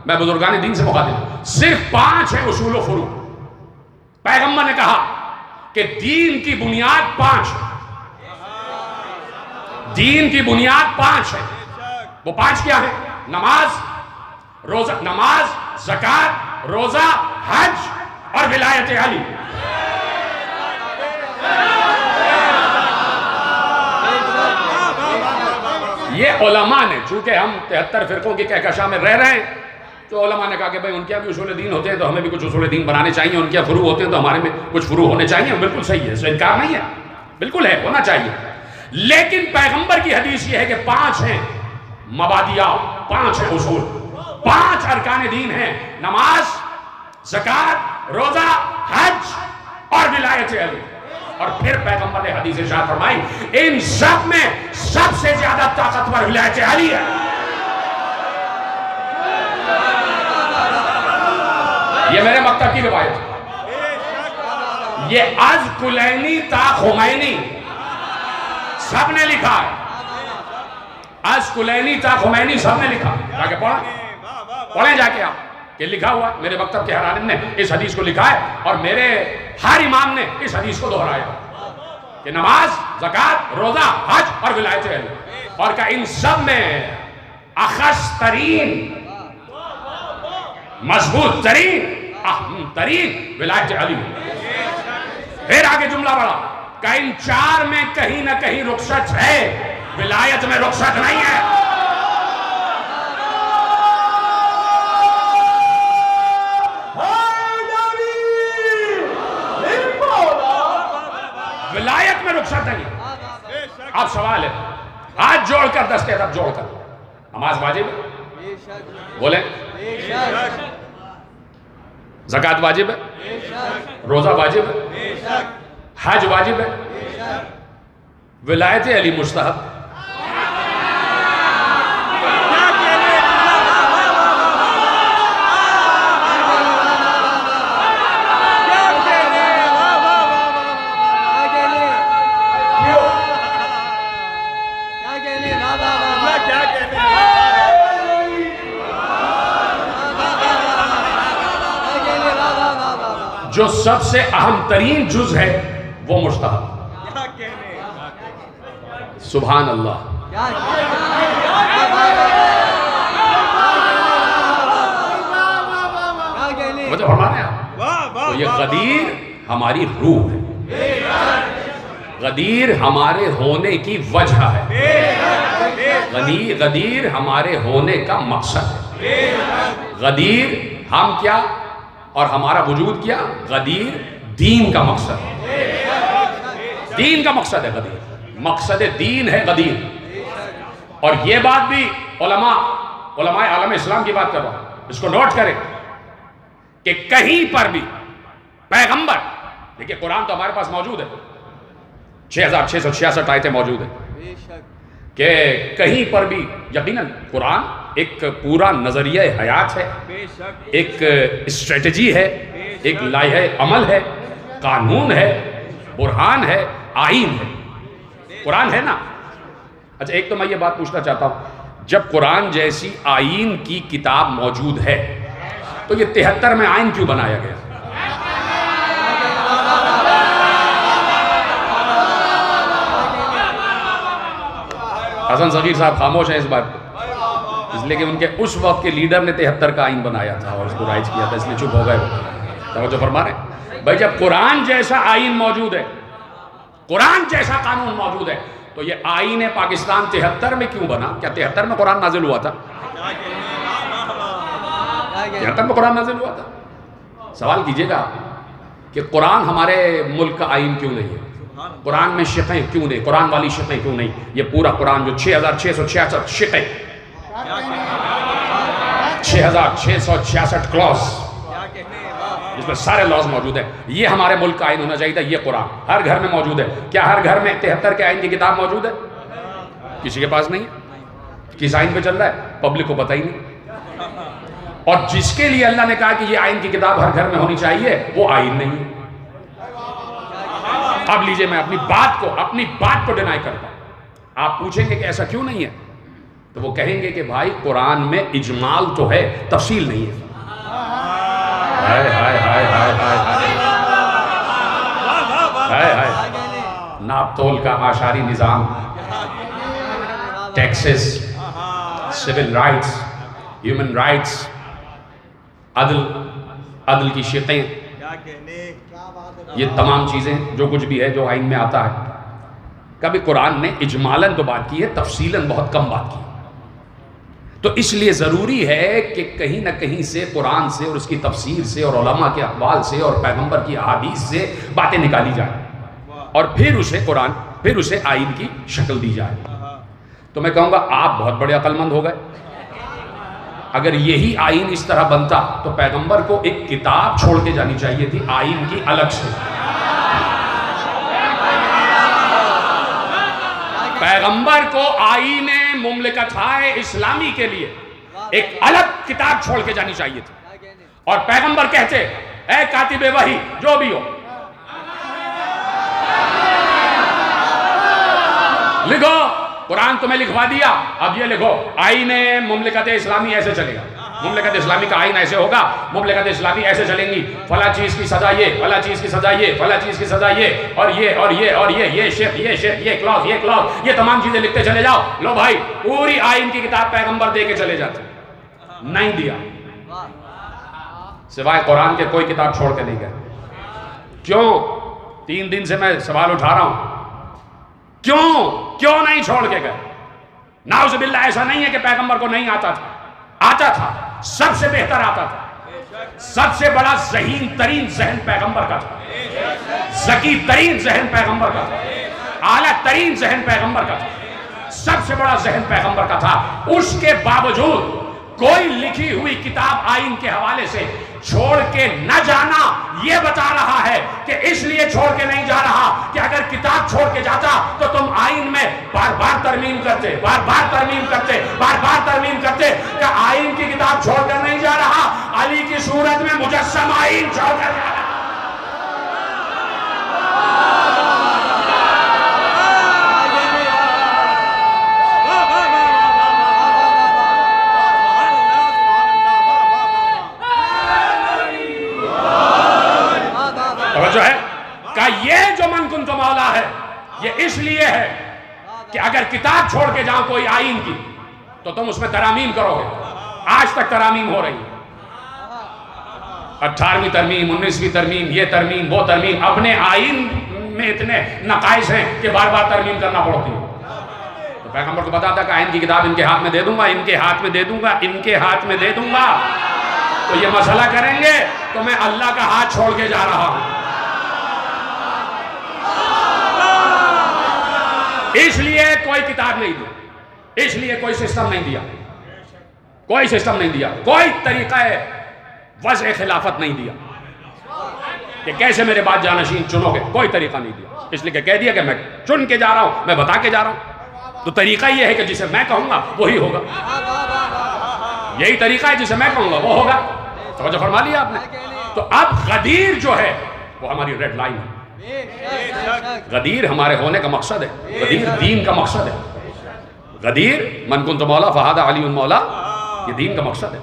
میں بزرگان دین سے مخاطب ہوں، صرف 5 ہیں اصول و فروع۔ پیغمبر نے کہا کہ دین کی بنیاد 5 ہے، دین کی بنیاد 5 ہے۔ وہ 5 کیا ہے؟ نماز، روزہ، نماز، زکوٰۃ، روزہ، حج اور ولایت علی۔ یہ علماء نے، چونکہ ہم 73 فرقوں کی کہکشاں میں رہ رہے ہیں، تو علماء نے کہا کہ بھئی ان کے بھی اصول دین ہوتے ہیں تو ہمیں بھی کچھ اصول دین بنانے چاہیے، ان کے فروع ہوتے ہیں تو ہمارے میں کچھ فروع ہونے چاہیے۔ بالکل صحیح ہے، اس سے انکار نہیں ہے، بالکل ہے، ہونا چاہیے۔ لیکن پیغمبر کی حدیث یہ ہے کہ 5 ہیں مبادیات، 5 ہیں اصول، 5 ارکان دین ہیں، نماز، زکوٰۃ، روزہ، حج اور ولایت علی۔ اور پھر پیغمبر نے حدیث ارشاد فرمائی ان سب میں سب سے زیادہ طاقتور ولایت علی ہے۔ یہ میرے مکتب کی روایت ہے، یہ از کلینی تا خمینی سب نے لکھا ہے، از کلینی تا خمینی سب نے لکھا۔ جا کے پڑھیں جا کے آپ کہ لکھا ہوا میرے مکتب کے ہر عالم نے اس حدیث کو لکھا ہے، اور میرے ہر امام نے اس حدیث کو دہرایا کہ نماز، زکوٰۃ، روزہ، حج اور ولایت علی، اور کہ ان سب میں اخص ترین، مضبوط ترین، اہم ترین ولایت علی۔ پھر آگے جملہ بڑھا کہ ان 4 میں کہیں نہ کہیں رخصت ہے، ولایت میں رخصت نہیں ہے۔ ولایت میں رخصت نہیں ہے۔ اب سوال ہے، ہاتھ جوڑ کر، دستے ادب جوڑ کر، نماز واجب ہے؟ بولیں۔ زکوٰۃ واجب ہے؟ روزہ واجب ہے؟ حج واجب ہے؟ ولایت علی مستحب۔ جو سب سے اہم ترین جز ہے وہ مستحب۔ سبحان اللہ۔ مجھے فرمانے آپ تو یہ غدیر ہماری روح ہے، غدیر ہمارے ہونے کی وجہ ہے، غدیر ہمارے ہونے کا مقصد ہے۔ غدیر ہم کیا اور ہمارا وجود کیا؟ غدیر دین کا مقصد ہے، دین کا مقصد ہے غدیر، مقصد دین ہے غدیر۔ اور یہ بات بھی علماء عالم اسلام کی بات کر رہا ہوں، اس کو نوٹ کریں کہ کہیں پر بھی پیغمبر، دیکھیں قرآن تو ہمارے پاس موجود ہے، 6666 آیتیں موجود ہیں، کہ کہیں پر بھی یقیناً قرآن ایک پورا نظریہ حیات ہے، ایک اسٹریٹجی ہے، ایک لائحہ عمل ہے، قانون ہے، برہان ہے، آئین ہے، قرآن ہے نا۔ اچھا ایک تو میں یہ بات پوچھنا چاہتا ہوں، جب قرآن جیسی آئین کی کتاب موجود ہے تو یہ 73 میں آئین کیوں بنایا گیا؟ حسن صغیر صاحب خاموش ہیں اس بات پہ، اس لیے کہ ان کے اس وقت کے لیڈر نے 73 کا آئین بنایا تھا اور اس کو رائج کیا تھا، اس لیے چپ ہو گئے۔ توجہ فرما رہے ہیں بھائی، جب قرآن جیسا آئین موجود ہے، قرآن جیسا قانون موجود ہے، تو یہ آئین پاکستان 73 میں کیوں بنا؟ کیا 73 میں قرآن نازل ہوا تھا؟ 73 میں قرآن نازل ہوا تھا؟ سوال کیجئے گا کہ قرآن ہمارے ملک کا آئین کیوں نہیں ہے؟ قرآن میں شقیں کیوں نہیں؟ قرآن والی شقیں کیوں نہیں؟ یہ پورا قرآن جو 6666 شقیں، 6666 کلاس جس میں سارے لاز موجود ہیں. یہ ہمارے ملک کا آئین ہونا چاہیے تھا. یہ قرآن ہر گھر میں موجود ہے. کیا ہر گھر میں 73 کے آئین کی کتاب موجود ہے؟ کسی کے پاس نہیں ہے. کس آئین پہ چل رہا ہے پبلک کو پتہ ہی نہیں. اور جس کے لیے اللہ نے کہا کہ یہ آئین کی کتاب ہر گھر میں ہونی چاہیے وہ آئین نہیں ہے. اب لیجئے میں اپنی بات کو ڈینائی کرتا ہوں. آپ پوچھیں گے کہ ایسا کیوں نہیں ہے تو وہ کہیں گے کہ بھائی قرآن میں اجمال تو ہے تفصیل نہیں ہے. ہائے ہائے ہائے ہائے ہائے ہائے. ناپ تول کا اعشاری نظام، taxes, civil rights, human rights, عدل کی شقیں، یہ تمام چیزیں جو کچھ بھی ہے جو آئین میں آتا ہے، کبھی قرآن نے اجمالاً تو بات کی ہے، تفصیلاً بہت کم بات کی. تو اس لیے ضروری ہے کہ کہیں نہ کہیں سے قرآن سے اور اس کی تفسیر سے اور علماء کے اقوال سے اور پیغمبر کی احادیث سے باتیں نکالی جائیں اور پھر اسے آئین کی شکل دی جائے. تو میں کہوں گا آپ بہت بڑے عقل مند ہو گئے. اگر یہی آئین اس طرح بنتا تو پیغمبر کو ایک کتاب چھوڑ کے جانی چاہیے تھی آئین کی الگ سے. پیغمبر کو آئین مملکت اسلامی کے لیے ایک الگ کتاب چھوڑ کے جانی چاہیے تھی. اور پیغمبر کہتے اے کاتب وحی جو بھی ہو لکھو، قرآن تمہیں لکھوا دیا، اب یہ لکھو آئین مملکت اسلامی ایسے چلے گا، مملکت اسلامی کا آئین ایسے ہوگا، مملکت اسلامی ایسے چلیں گی، فلاں چیز کی سزا یہ، فلاں چیز کی سزا یہ، فلاں چیز کی سزا یہ، اور یہ اور یہ اور یہ شرط یہ کلاس یہ تمام چیزیں لکھتے چلے جاؤ. لو بھائی پوری آئین کی کتاب پیغمبر دے کے چلے جاتے، نہیں دیا، سوائے قرآن کے کوئی کتاب چھوڑ کے نہیں گئے. کیوں؟ 3 دن سے میں سوال اٹھا رہا ہوں، کیوں نہیں چھوڑ کے گئے؟ نعوذ باللہ ایسا نہیں ہے کہ پیغمبر کو نہیں آتا تھا، سب سے بہتر آتا تھا. سب سے بڑا ذہین ترین ذہن پیغمبر کا تھا، ذکی ترین ذہن پیغمبر کا تھا، اعلیٰ ترین ذہن پیغمبر کا تھا، سب سے بڑا ذہن پیغمبر کا تھا. اس کے باوجود کوئی لکھی ہوئی کتاب آئین کے حوالے سے چھوڑ کے نہ جانا یہ بتا رہا ہے کہ اس لیے چھوڑ کے نہیں جا رہا کہ اگر کتاب چھوڑ کے جاتا تو تم آئین میں بار بار ترمیم کرتے کہ آئین کی کتاب چھوڑ کر نہیں جا رہا، علی کی صورت میں مجسم آئین چھوڑ کر جا رہا. جو ہے کہ یہ جو من کنت مولا ہے یہ اس لیے ہے کہ اگر کتاب چھوڑ کے جاؤ کوئی آئین کی تو تم اس میں ترامیم کرو گے. آج تک ترامیم ہو رہی ہے، 18ویں ترمیم، 19ویں ترمیم، یہ ترمیم وہ ترمیم. اپنے آئین میں اتنے نقائص ہیں کہ بار بار ترمیم کرنا پڑتی ہے. تو پیغمبر کو بتا تھا کہ آئین کی کتاب ان کے ہاتھ میں دے دوں گا، ان کے ہاتھ میں دے دوں گا، ان کے ہاتھ میں دے دوں گا. تو یہ مسئلہ کریں گے تو میں اللہ کا ہاتھ چھوڑ کے جا رہا ہوں. اس لیے کوئی کتاب نہیں دی، اس لیے کوئی سسٹم نہیں دیا، کوئی طریقہ وضع خلافت نہیں دیا کہ کیسے میرے بعد جانشین چنو گے. کوئی طریقہ نہیں دیا، اس لیے کہ کہہ دیا کہ میں چن کے جا رہا ہوں، میں بتا کے جا رہا ہوں. تو طریقہ یہ ہے کہ جسے میں کہوں گا وہی ہوگا. یہی طریقہ ہے، جسے میں کہوں گا وہ ہوگا. توجہ فرما لیا آپ نے. تو اب غدیر جو ہے وہ ہماری ریڈ لائن ہے. غدیر ہمارے ہونے کا مقصد ہے، غدیر دین کا مقصد ہے. غدیر من کنت مولا فہذا علی مولا، یہ دین کا مقصد ہے.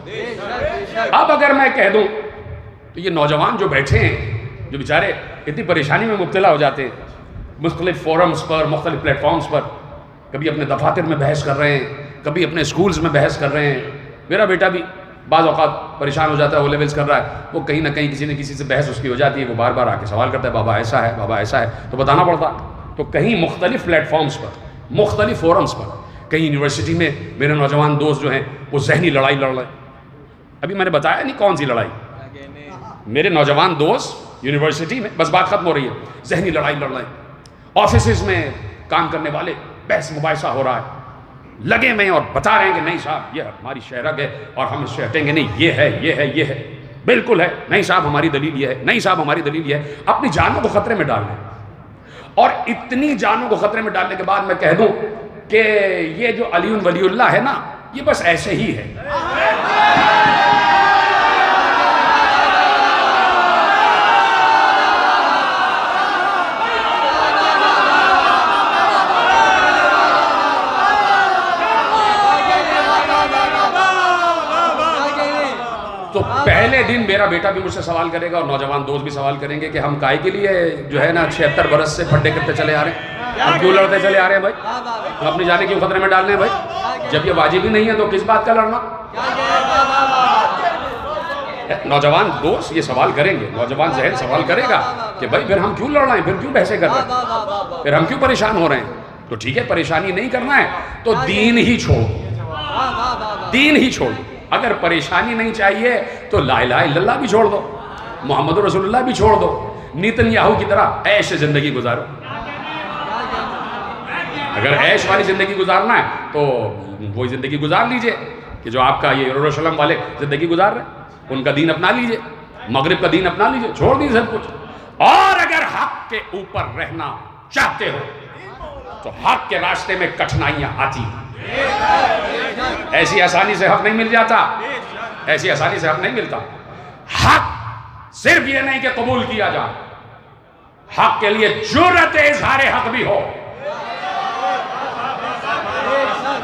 اب اگر میں کہہ دوں تو یہ نوجوان جو بیٹھے ہیں، جو بیچارے اتنی پریشانی میں مبتلا ہو جاتے ہیں، مختلف فورمز پر، مختلف پلیٹ فارمز پر، کبھی اپنے دفاتر میں بحث کر رہے ہیں، کبھی اپنے سکولز میں بحث کر رہے ہیں. میرا بیٹا بھی بعض اوقات پریشان ہو جاتا ہے، وہ لیولز کر رہا ہے، وہ کہیں نہ کہیں کسی نہ کسی سے بحث اس کی ہو جاتی ہے، وہ بار بار آ کے سوال کرتا ہے بابا ایسا ہے، بابا ایسا ہے، تو بتانا پڑتا. تو کہیں مختلف پلیٹ فارمز پر، مختلف فورمز پر، کہیں یونیورسٹی میں میرے نوجوان دوست جو ہیں وہ ذہنی لڑائی لڑ رہے ہیں. ابھی میں نے بتایا نہیں کون سی لڑائی. میرے نوجوان دوست یونیورسٹی میں، بس بات ختم ہو رہی ہے، ذہنی لڑائی لڑ رہے ہیں. آفیسز میں کام کرنے والے بحث مباحثہ ہو رہا ہے. لگے میں اور بتا رہے ہیں کہ نہیں صاحب یہ ہماری شہرگ ہے اور ہم اس سے ہٹیں گے نہیں، یہ ہے یہ ہے یہ ہے، بالکل ہے، نہیں صاحب ہماری دلیل یہ ہے، نہیں صاحب ہماری دلیل یہ ہے، اپنی جانوں کو خطرے میں ڈال لیں. اور اتنی جانوں کو خطرے میں ڈالنے کے بعد میں کہہ دوں کہ یہ جو علی ولی اللہ ہے نا، یہ بس ایسے ہی ہے. تو پہلے دن میرا بیٹا بھی مجھ سے سوال کرے گا اور نوجوان دوست بھی سوال کریں گے کہ ہم کائے کے لیے جو ہے نا 76 برس سے پھڈے کرتے چلے آ رہے ہیں، ہم کیوں لڑتے چلے آ رہے ہیں بھائی، ہم اپنی جانیں کیوں خطرے میں ڈال رہے ہیں بھائی، جب یہ واجب ہی نہیں ہے تو کس بات کا لڑنا. نوجوان دوست یہ سوال کریں گے، نوجوان ذہن سوال کرے گا کہ بھائی پھر ہم کیوں لڑ رہے ہیں، پھر کیوں بحثیں کر رہے ہیں، پھر ہم کیوں پریشان ہو رہے ہیں. تو ٹھیک ہے، پریشانی نہیں کرنا ہے تو دین ہی چھوڑ، دین ہی چھوڑ. اگر پریشانی نہیں چاہیے تو لا الہ الا اللہ بھی چھوڑ دو، محمد رسول اللہ بھی چھوڑ دو، نیتن یاہو کی طرح عیش زندگی گزارو. اگر عیش والی زندگی گزارنا ہے تو وہی زندگی گزار لیجئے کہ جو آپ کا یہ یروشلم والے زندگی گزار رہے ہیں، ان کا دین اپنا لیجئے، مغرب کا دین اپنا لیجئے، چھوڑ دیجئے سب کچھ. اور اگر حق کے اوپر رہنا چاہتے ہو تو حق کے راستے میں کٹھنائیاں آتی ہیں. ایسی آسانی سے حق نہیں مل جاتا، ایسی آسانی سے حق نہیں ملتا. حق صرف یہ نہیں کہ قبول کیا جائے، حق کے لیے جرأت اظہار حق بھی ہو.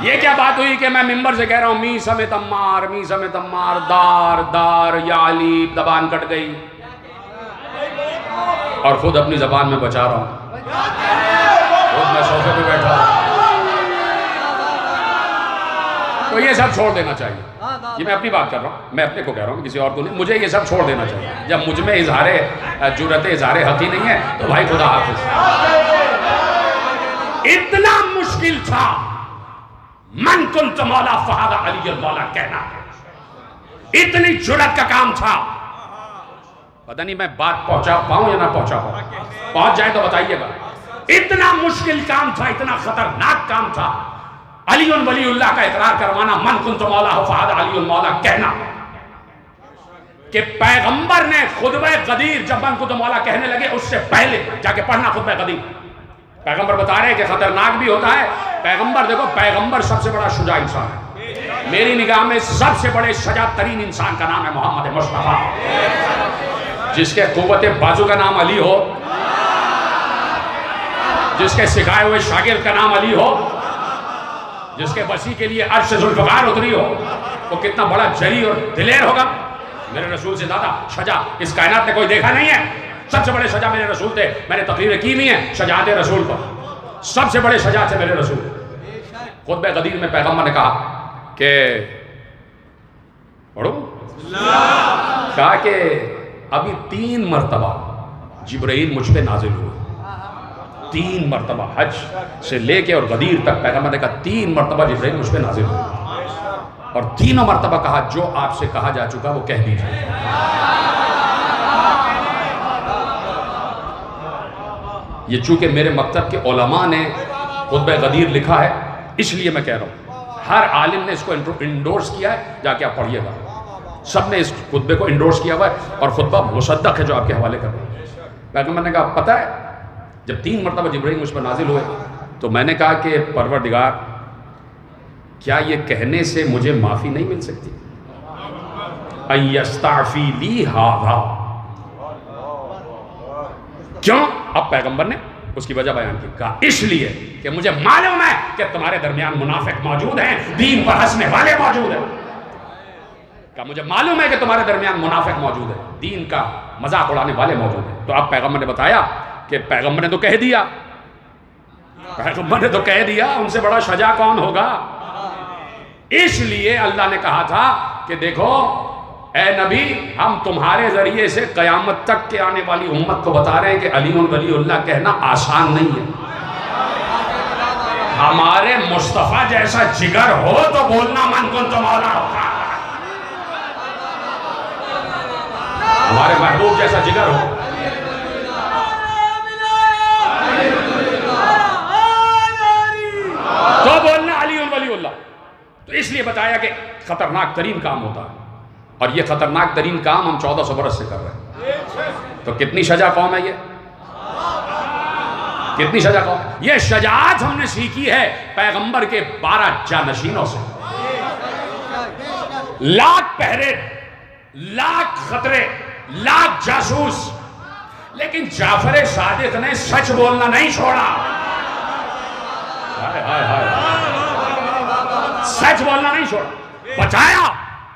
یہ کیا بات ہوئی کہ میں ممبر سے کہہ رہا ہوں می سمیت عمار دار دار یا علی، زبان کٹ گئی اور خود اپنی زبان میں بچا رہا ہوں، خود میں صوفے پہ بیٹھا ہوں. تو یہ سب چھوڑ دینا چاہیے. یہ میں اپنی بات کر رہا ہوں، میں اپنے کو کہہ رہا ہوں، کسی اور کو نہیں. مجھے یہ سب چھوڑ دینا چاہیے. جب مجھ میں جرأت اظہار حق ہی نہیں ہے تو بھائی خدا حافظ. اتنا مشکل تھا من کنت مولا فہذا علی المولا کہنا، اتنی جرأت کا کام تھا. پتہ نہیں میں بات پہنچا پاؤں یا نہ پہنچا پاؤں، پہنچ جائے تو بتائیے گا. اتنا مشکل کام تھا، اتنا خطرناک کام تھا علی ولی اللہ کا اقرار کروانا، من کنت مولا فہذا علی المولا کہنا، کہ پیغمبر نے خطبہ غدیر جب من کنت مولا کہنے لگے اس سے پہلے جا کے پڑھنا خطبہ غدیر. پیغمبر بتا رہے ہیں کہ خطرناک بھی ہوتا ہے. پیغمبر دیکھو، پیغمبر سب سے بڑا شجاع انسان ہے. میری نگاہ میں سب سے بڑے شجاع ترین انسان کا نام ہے محمد مصطفیٰ. جس کے قوت بازو کا نام علی ہو، جس کے سکھائے ہوئے شاگرد کا نام علی ہو، جس کے وسیع کے لیے عرش ذوالفقار اتری ہو، وہ کتنا بڑا جری اور دلیر ہوگا. میرے رسول سے زیادہ شجاع اس کائنات نے کوئی دیکھا نہیں ہے. سب سے بڑے شجاع میرے رسول تھے. میں نے تقریریں کی نہیں ہیں شجاعت رسول پر، سب سے بڑے شجاع تھے میرے رسول. خطبہ غدیر میں پیغمبر نے کہا کہ پڑھو، کہا کہ ابھی 3 مرتبہ جبرائیل مجھ پہ نازل ہوئے. 3 مرتبہ حج سے لے کے اور غدیر تک پیغمبر نے کہا 3 مرتبہ جبرائیل مجھ پہ نازل ہوئے، اور تینوں مرتبہ کہا جو آپ سے کہا جا چکا وہ کہہ دیجئے. یہ چونکہ میرے مکتب کے علماء نے خطبہ غدیر لکھا ہے اس لیے میں کہہ رہا ہوں. ہر عالم نے اس کو انڈورس کیا ہے، جا کے آپ پڑھیے گا. سب نے اس خطبے کو انڈورس کیا ہوا ہے اور خطبہ مصدق ہے جو آپ کے حوالے کر رہا ہوں. پیغمبر نے کہا پتہ ہے جب 3 مرتبہ جبرائیل مجھ پر نازل ہوئے تو میں نے کہا کہ پروردگار کیا یہ کہنے سے مجھے معافی نہیں مل سکتی؟ ان یستعفی لی ھذا. کیوں؟ اب پیغمبر نے اس کی وجہ بیان کی. کہا اس لیے کہ مجھے معلوم ہے کہ تمہارے درمیان منافق موجود ہیں، دین پر ہنسنے والے موجود ہیں. کہا مجھے معلوم ہے کہ تمہارے درمیان منافق موجود ہیں، دین کا مذاق اڑانے والے موجود ہیں. تو اب پیغمبر نے بتایا کہ پیغمبر نے تو کہہ دیا، پیغمبر نے تو کہہ دیا، ان سے بڑا شجاع کون ہوگا. اس لیے اللہ نے کہا تھا کہ دیکھو اے نبی، ہم تمہارے ذریعے سے قیامت تک کے آنے والی امت کو بتا رہے ہیں کہ علی ولی اللہ کہنا آسان نہیں ہے. ہمارے مصطفیٰ جیسا جگر ہو تو بولنا من کنت مولا ہوگا. ہمارے محبوب جیسا جگر ہو تو بولنا علی ولی اللہ. خطرناک ترین کام ہوتا ہے، اور یہ خطرناک ترین کام ہم 1400 برس سے کر رہے ہیں. تو کتنی شجاع قوم ہے یہ، کتنی شجاع قوم. یہ شجاعت ہم نے سیکھی ہے پیغمبر کے 12 جانشینوں سے. لاکھ پہرے، لاکھ خطرے، لاکھ جاسوس، لیکن جعفر صادق نے سچ بولنا نہیں چھوڑا. سچ بولنا نہیں چھوڑا، بچایا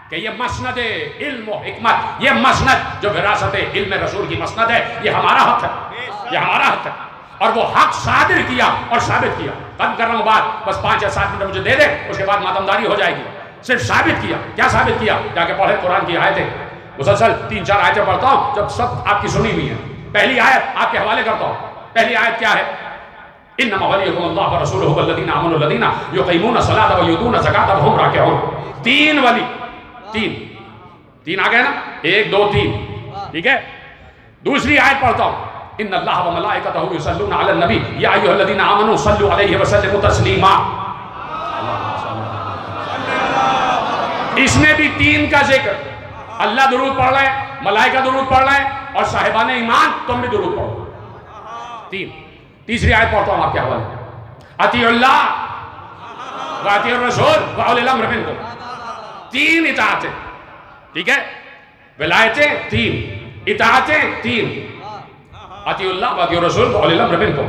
کہ یہ مسند علم و حکمت، یہ مسند جو وراثت علم رسول کی مسند ہے، یہ ہمارا حق ہے، یہ ہمارا حق ہے. اور وہ حق صادر کیا اور ثابت کیا. ختم کر رہا ہوں بات، بس 5 یا 7 منٹ مجھے دے دے، اس کے بعد ماتمداری ہو جائے گی. صرف ثابت کیا. کیا ثابت کیا؟ جا کے پڑھے قرآن کی آیتیں. مسلسل 3-4 آیتیں پڑھتا ہوں جب سب آپ کی سنی ہوئی ہیں. پہلی آیت آپ کے حوالے کرتا ہوں. پہلی آیت کیا ہے؟ انما ولیکم اللہ ورسولہ والذین آمنوا الذین یقیمون الصلاۃ ویؤتون الزکاۃ وہم راکعون. 3 ولی، 3 آ گئے نا، 1 2 3. ٹھیک ہے. دوسری آیت پڑھتا ہوں. ان اللہ وملائکتہ یصلون علی النبی یا ایھا الذین آمنوا صلوا علیہ وسلموا تسلیما. اس میں بھی 3 کا ذکر. اللہ درود پڑھ رہے ہیں، ملائکہ درود پڑھ رہے ہیں، اور صاحبان ایمان تم بھی درود پڑھو. 3. تیسری آیت پڑھتا ہوں آپ کے حوالے. اطیعوا اللہ واطیعوا الرسول واولی الامر منکم. 3 اطاعتیں. ٹھیک ہے. ولایتیں 3، اطاعتیں 3. اطیعوا اللہ واطیعوا الرسول واولی الامر منکم.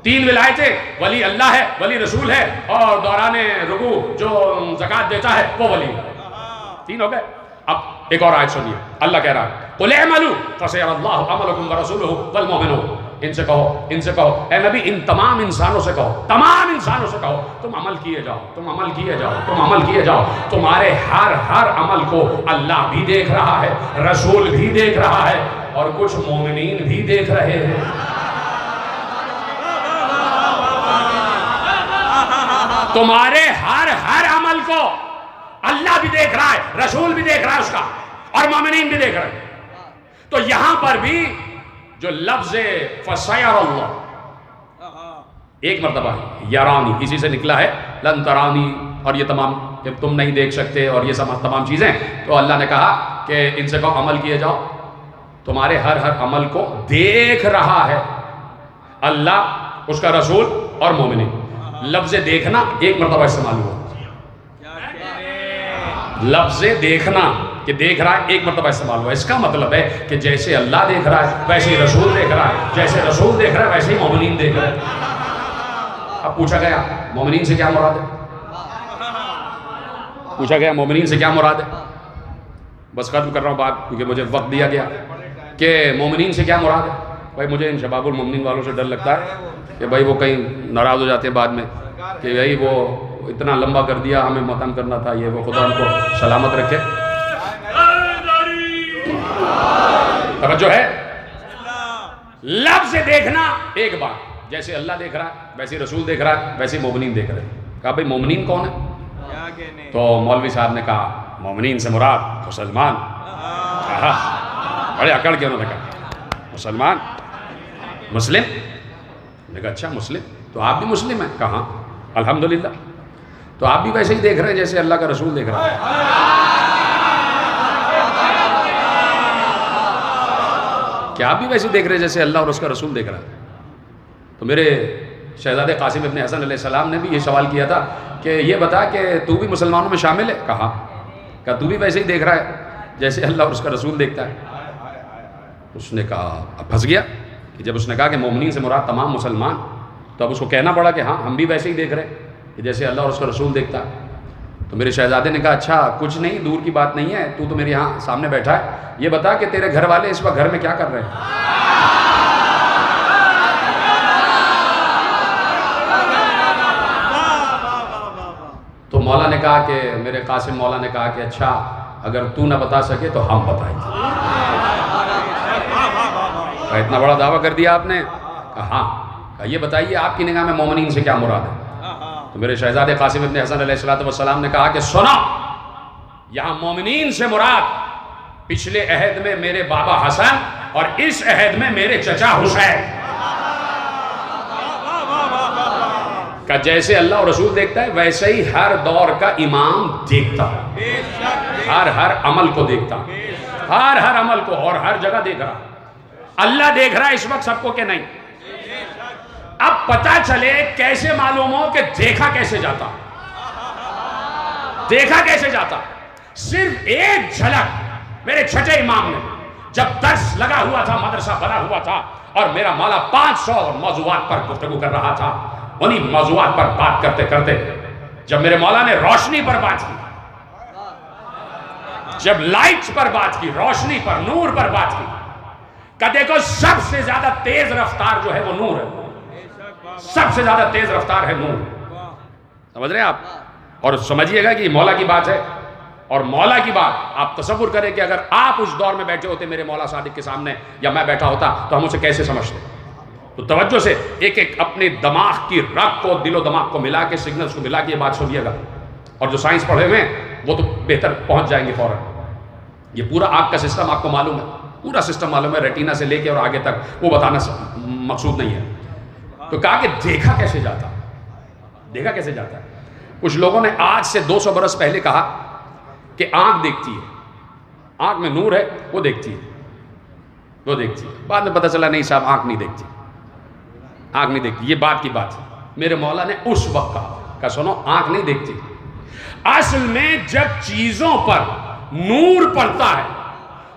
3 ولایتیں، ولی اللہ ہے، ولی رسول ہے، اور دوران رکوع جو زکوٰۃ دیتا ہے وہ ولی. 3 ہو گئے. اب ایک اور آیت سنیے. اللہ کہہ رہا ہے قُلْ اعْمَلُوا فَسَيَرَى اللَّهُ عَمَلَكُمْ وَرَسُولُهُ وَالْمُؤْمِنُونَ. ان سے کہو اے نبی، ان تمام انسانوں سے کہو، تمام انسانوں سے کہو، تم عمل کیے جاؤ، تم عمل کیے جاؤ، تم عمل کیے جاؤ. تمہارے ہر عمل کو اللہ بھی دیکھ رہا ہے، رسول بھی دیکھ رہا ہے، اور کچھ مومنین بھی دیکھ رہے ہیں. تمہارے ہر عمل کو اللہ بھی دیکھ رہا ہے، رسول بھی دیکھ رہا ہے اس کا، اور مومنین بھی دیکھ رہے ہیں. تو یہاں پر بھی جو لفظ فَسَيَرَى اللَّهُ ایک مرتبہ یرانی اسی سے نکلا ہے، لن ترانی، اور یہ تمام کہ تم نہیں دیکھ سکتے، اور یہ تمام چیزیں. تو اللہ نے کہا کہ ان سے کہو عمل کیے جاؤ. تمہارے ہر عمل کو دیکھ رہا ہے اللہ، اس کا رسول اور مومنین. لفظ دیکھنا ایک مرتبہ استعمال ہوا. لفظ دیکھنا کہ دیکھ رہا ہے ایک مرتبہ استعمال ہوا. اس کا مطلب ہے کہ جیسے اللہ دیکھ رہا ہے ویسے ہی رسول دیکھ رہا ہے، جیسے رسول دیکھ رہا ہے ویسے ہی مومنین دیکھ رہا ہے. اب پوچھا گیا مومنین سے کیا مراد ہے؟ پوچھا گیا مومنین سے کیا مراد ہے؟ بس ختم کر رہا ہوں بات کیونکہ مجھے وقت دیا گیا کہ مومنین سے کیا مراد ہے. بھائی مجھے ان شباب المومنین والوں سے ڈر لگتا ہے کہ بھائی وہ کہیں ناراض ہو جاتے ہیں بعد میں کہ بھائی وہ اتنا لمبا کر دیا، ہمیں ختم کرنا تھا. یہ وہ خدا ان کو سلامت رکھے. توجہ ہے. لفظ دیکھنا ایک بات، جیسے اللہ دیکھ رہا ہے ویسے رسول دیکھ رہا ہے ویسے مومنین دیکھ رہے ہیں. کہا بھئی مومنین کون ہے؟ تو مولوی صاحب نے کہا مومنین سے مراد مسلمان. بڑے اکڑ کے انہوں نے کہا مسلمان، مسلم. نے کہا اچھا مسلم، تو آپ بھی مسلم ہیں؟ کہا الحمدللہ. تو آپ بھی ویسے ہی دیکھ رہے ہیں جیسے اللہ کا رسول دیکھ رہا ہے. کیا آپ بھی ویسے دیکھ رہے ہیں جیسے اللہ اور اس کا رسول دیکھ رہا ہے؟ تو میرے شہزادے قاسم ابن حسن علیہ السلام نے بھی یہ سوال کیا تھا کہ یہ بتا کہ تو بھی مسلمانوں میں شامل ہے؟ کہا تو بھی ویسے ہی دیکھ رہا ہے جیسے اللہ اور اس کا رسول دیکھتا ہے. اس نے کہا اب پھنس گیا کہ جب اس نے کہا کہ مومنین سے مراد تمام مسلمان، تو اب اس کو کہنا پڑا کہ ہاں ہم بھی ویسے ہی دیکھ رہے ہیں کہ جیسے اللہ اور اس کا رسول دیکھتا ہے. تو میرے شہزادے نے کہا اچھا کچھ نہیں، دور کی بات نہیں ہے، تو میرے یہاں سامنے بیٹھا ہے، یہ بتا کہ تیرے گھر والے اس وقت گھر میں کیا کر رہے ہیں؟ تو مولا نے کہا کہ میرے قاسم مولا نے کہا کہ اچھا اگر تو نہ بتا سکے تو ہم بتائیں گے. اتنا بڑا دعویٰ کر دیا آپ نے. کہا ہاں. کہا یہ بتائیے آپ کی نگاہ میں مومنین سے کیا مراد ہے؟ تو میرے شہزادے قاسم ابن حسن علیہ السلام نے کہا کہ سنا، یہاں مومنین سے مراد پچھلے عہد میں میرے بابا حسن اور اس عہد میں میرے چچا حسین. کہ جیسے اللہ اور رسول دیکھتا ہے ویسے ہی ہر دور کا امام دیکھتا ہے، ہر عمل کو دیکھتا، ہر عمل کو، اور ہر جگہ دیکھ رہا۔ اللہ دیکھ رہا ہے اس وقت سب کو کہ نہیں؟ اب پتہ چلے کیسے معلوم ہو کہ دیکھا کیسے جاتا، دیکھا کیسے جاتا؟ صرف ایک جھلک میرے چھٹے امام نے جب درس لگا ہوا تھا، مدرسہ بنا ہوا تھا، اور میرا مولا 500 موضوعات پر گفتگو کر رہا تھا، انہی موضوعات پر بات کرتے کرتے جب میرے مولا نے روشنی پر بات کی، جب لائٹ پر بات کی، روشنی پر، نور پر بات کی، کہ دیکھو سب سے زیادہ تیز رفتار جو ہے وہ نور ہے، سب سے زیادہ تیز رفتار ہے نور۔ سمجھ رہے ہیں آپ؟ اور سمجھیے گا کہ یہ مولا کی بات ہے، اور مولا کی بات آپ تصور کریں کہ اگر آپ اس دور میں بیٹھے ہوتے میرے مولا صادق کے سامنے، یا میں بیٹھا ہوتا، تو ہم اسے کیسے سمجھتے؟ تو توجہ سے ایک ایک اپنے دماغ کی رگ کو، دل و دماغ کو ملا کے، سگنلز کو ملا کے یہ بات سنیے گا، اور جو سائنس پڑھے ہوئے ہیں وہ تو بہتر پہنچ جائیں گے فوراً۔ یہ پورا آنکھ کا سسٹم آپ کو معلوم ہے، پورا سسٹم معلوم ہے، ریٹینا سے لے کے اور آگے تک، وہ بتانا مقصود نہیں ہے۔ تو کہا کہ دیکھا کیسے جاتا، دیکھا کیسے جاتا ہے؟ کچھ لوگوں نے آج سے 200 برس پہلے کہا کہ آنکھ دیکھتی ہے، آنکھ میں نور ہے، وہ دیکھتی ہے، وہ دیکھتی ہے۔ بعد میں پتہ چلا نہیں صاحب، آنکھ نہیں دیکھتی، آنکھ نہیں دیکھتی۔ یہ بات کی بات ہے، میرے مولا نے اس وقت کہا کہ سنو، آنکھ نہیں دیکھتی، اصل میں جب چیزوں پر نور پڑتا ہے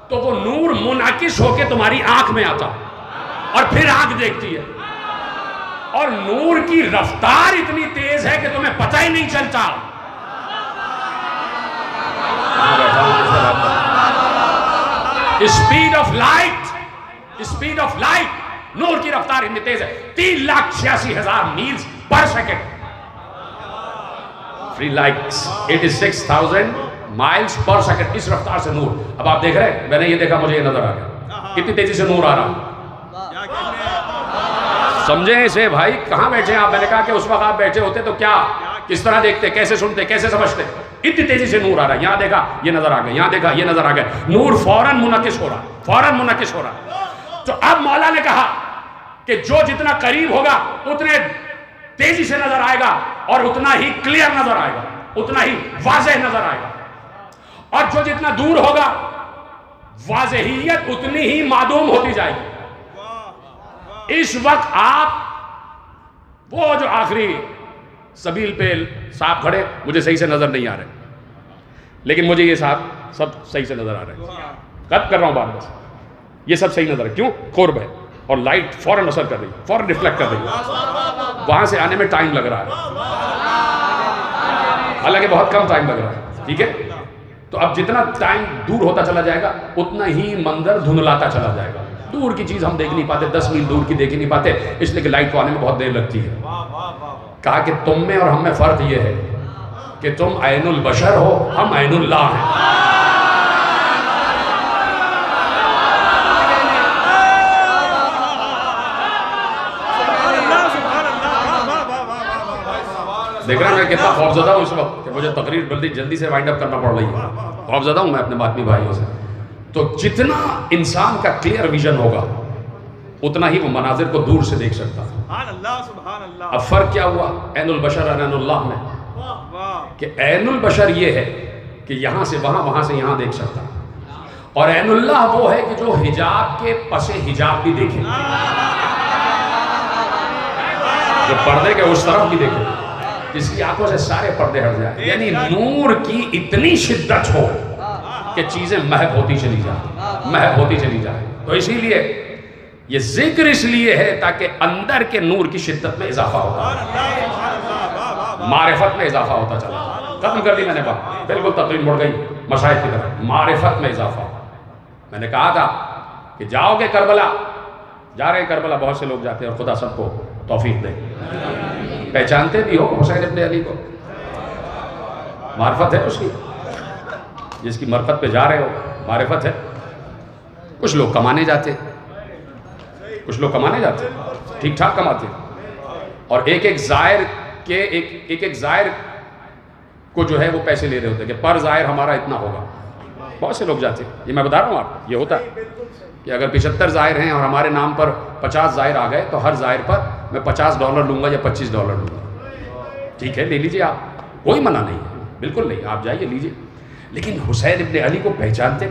تو وہ نور منعکس ہو کے تمہاری آنکھ میں آتا اور پھر آنکھ دیکھتی ہے، اور نور کی رفتار اتنی تیز ہے کہ تمہیں پتہ ہی نہیں چلتا۔ Speed of light, speed of light, نور کی رفتار اتنی تیز ہے، 3,86,000 miles per second, 3,86,000 miles per second, اس رفتار سے نور۔ اب آپ دیکھ رہے ہیں، میں نے یہ دیکھا، مجھے یہ نظر آ گیا کتنی تیزی سے نور آ رہا۔ سمجھیں اسے بھائی، کہاں بیٹھے ہیں آپ؟ میں نے کہا کہ اس وقت آپ بیٹھے ہوتے تو کیا، کس طرح دیکھتے، کیسے سنتے، کیسے سمجھتے؟ اتنی تیزی سے نور آ رہا ہے، یہاں دیکھا یہ نظر آ گیا، یہاں دیکھا یہ نظر آ گیا، نور فوراً منعکس ہو رہا، فوراً منعکس ہو رہا۔ تو اب مولا نے کہا کہ جو جتنا قریب ہوگا اتنے تیزی سے نظر آئے گا، اور اتنا ہی کلیئر نظر آئے گا، اتنا ہی واضح نظر آئے گا، اور جو جتنا دور ہوگا واضحیت اتنی ہی معدوم ہوتی جائے گی۔ اس وقت آپ وہ جو آخری سبیل پہ صاحب کھڑے، مجھے صحیح سے نظر نہیں آ رہے، لیکن مجھے یہ صاحب سب صحیح سے نظر آ رہے ہیں، قط کر رہا ہوں بات بس، یہ سب صحیح نظر ہے، کیوں؟ قرب ہے، اور لائٹ فوراً اثر کر رہی ہے، فوراً ریفلیکٹ کر رہی ہے، وہاں سے آنے میں ٹائم لگ رہا ہے، حالانکہ بہت کم ٹائم لگ رہا ہے، ٹھیک ہے؟ تو اب جتنا ٹائم دور ہوتا چلا جائے گا اتنا ہی منظر دھندلاتا چلا جائے گا، دور کی چیز ہم دیکھ نہیں پاتے، 10 میل دور کی دیکھ نہیں پاتے، اس لیے کہ لائٹ کو آنے میں بہت دیر لگتی ہے۔ کہا کہ تم میں اور ہم میں فرق یہ ہے کہ تم عین البشر ہو، ہم عین اللہ ہیں۔ دیکھ رہا ہوں میں کتنا خوفزدہ ہوں اس وقت کہ مجھے تقریر جلدی سے وائنڈ اپ کرنا پڑ رہی ہے، خوفزدہ ہوں میں اپنے باطنی بھائیوں سے۔ تو جتنا انسان کا کلیئر ویژن ہوگا اتنا ہی وہ مناظر کو دور سے دیکھ سکتا ہے۔ اب فرق کیا ہوا عین البشر اور عین اللہ میں؟ کہ عین البشر یہ ہے کہ یہاں سے وہاں، وہاں سے یہاں دیکھ سکتا، اور عین اللہ وہ ہے کہ جو حجاب کے پس حجاب بھی دیکھے، جو پردے کے اس طرف بھی دیکھے، جس کی آنکھوں سے سارے پردے ہٹ جائیں، یعنی نور کی اتنی شدت ہو کہ چیزیں محب ہوتی چلی جائیں، محب ہوتی چلی جائیں۔ تو اسی لیے یہ ذکر اس لیے ہے تاکہ اندر کے نور کی شدت میں اضافہ ہوتا ہے، معرفت میں اضافہ ہوتا چلا۔ ختم کر دی میں نے بات، بالکل تقریر مڑ گئی مشاہد کی طرف، معرفت میں اضافہ۔ میں نے کہا تھا کہ جاؤ گے کربلا، جا رہے ہیں کربلا، بہت سے لوگ جاتے ہیں، اور خدا سب کو توفیق دے۔ پہچانتے بھی ہو حسین ابن علی کو، معرفت ہے اس کی، جس کی معرفت پہ جا رہے ہو معرفت ہے۔ کچھ لوگ کمانے جاتے، کچھ لوگ کمانے جاتے، ٹھیک ٹھاک کماتے، اور ایک ایک زائر کو جو ہے وہ پیسے لے رہے ہوتے کہ پر زائر ہمارا اتنا ہوگا۔ بہت سے لوگ جاتے، یہ میں بتا رہا ہوں آپ، یہ ہوتا ہے کہ اگر 75 زائر ہیں اور ہمارے نام پر 50 زائر آ گئے تو ہر زائر پر میں $50 لوں گا یا $25 لوں گا۔ ٹھیک ہے لے لیجئے آپ، کوئی منع نہیں ہے، بالکل نہیں، آپ جائیے لیجئے. لیکن حسین ابن علی کو پہچانتے؟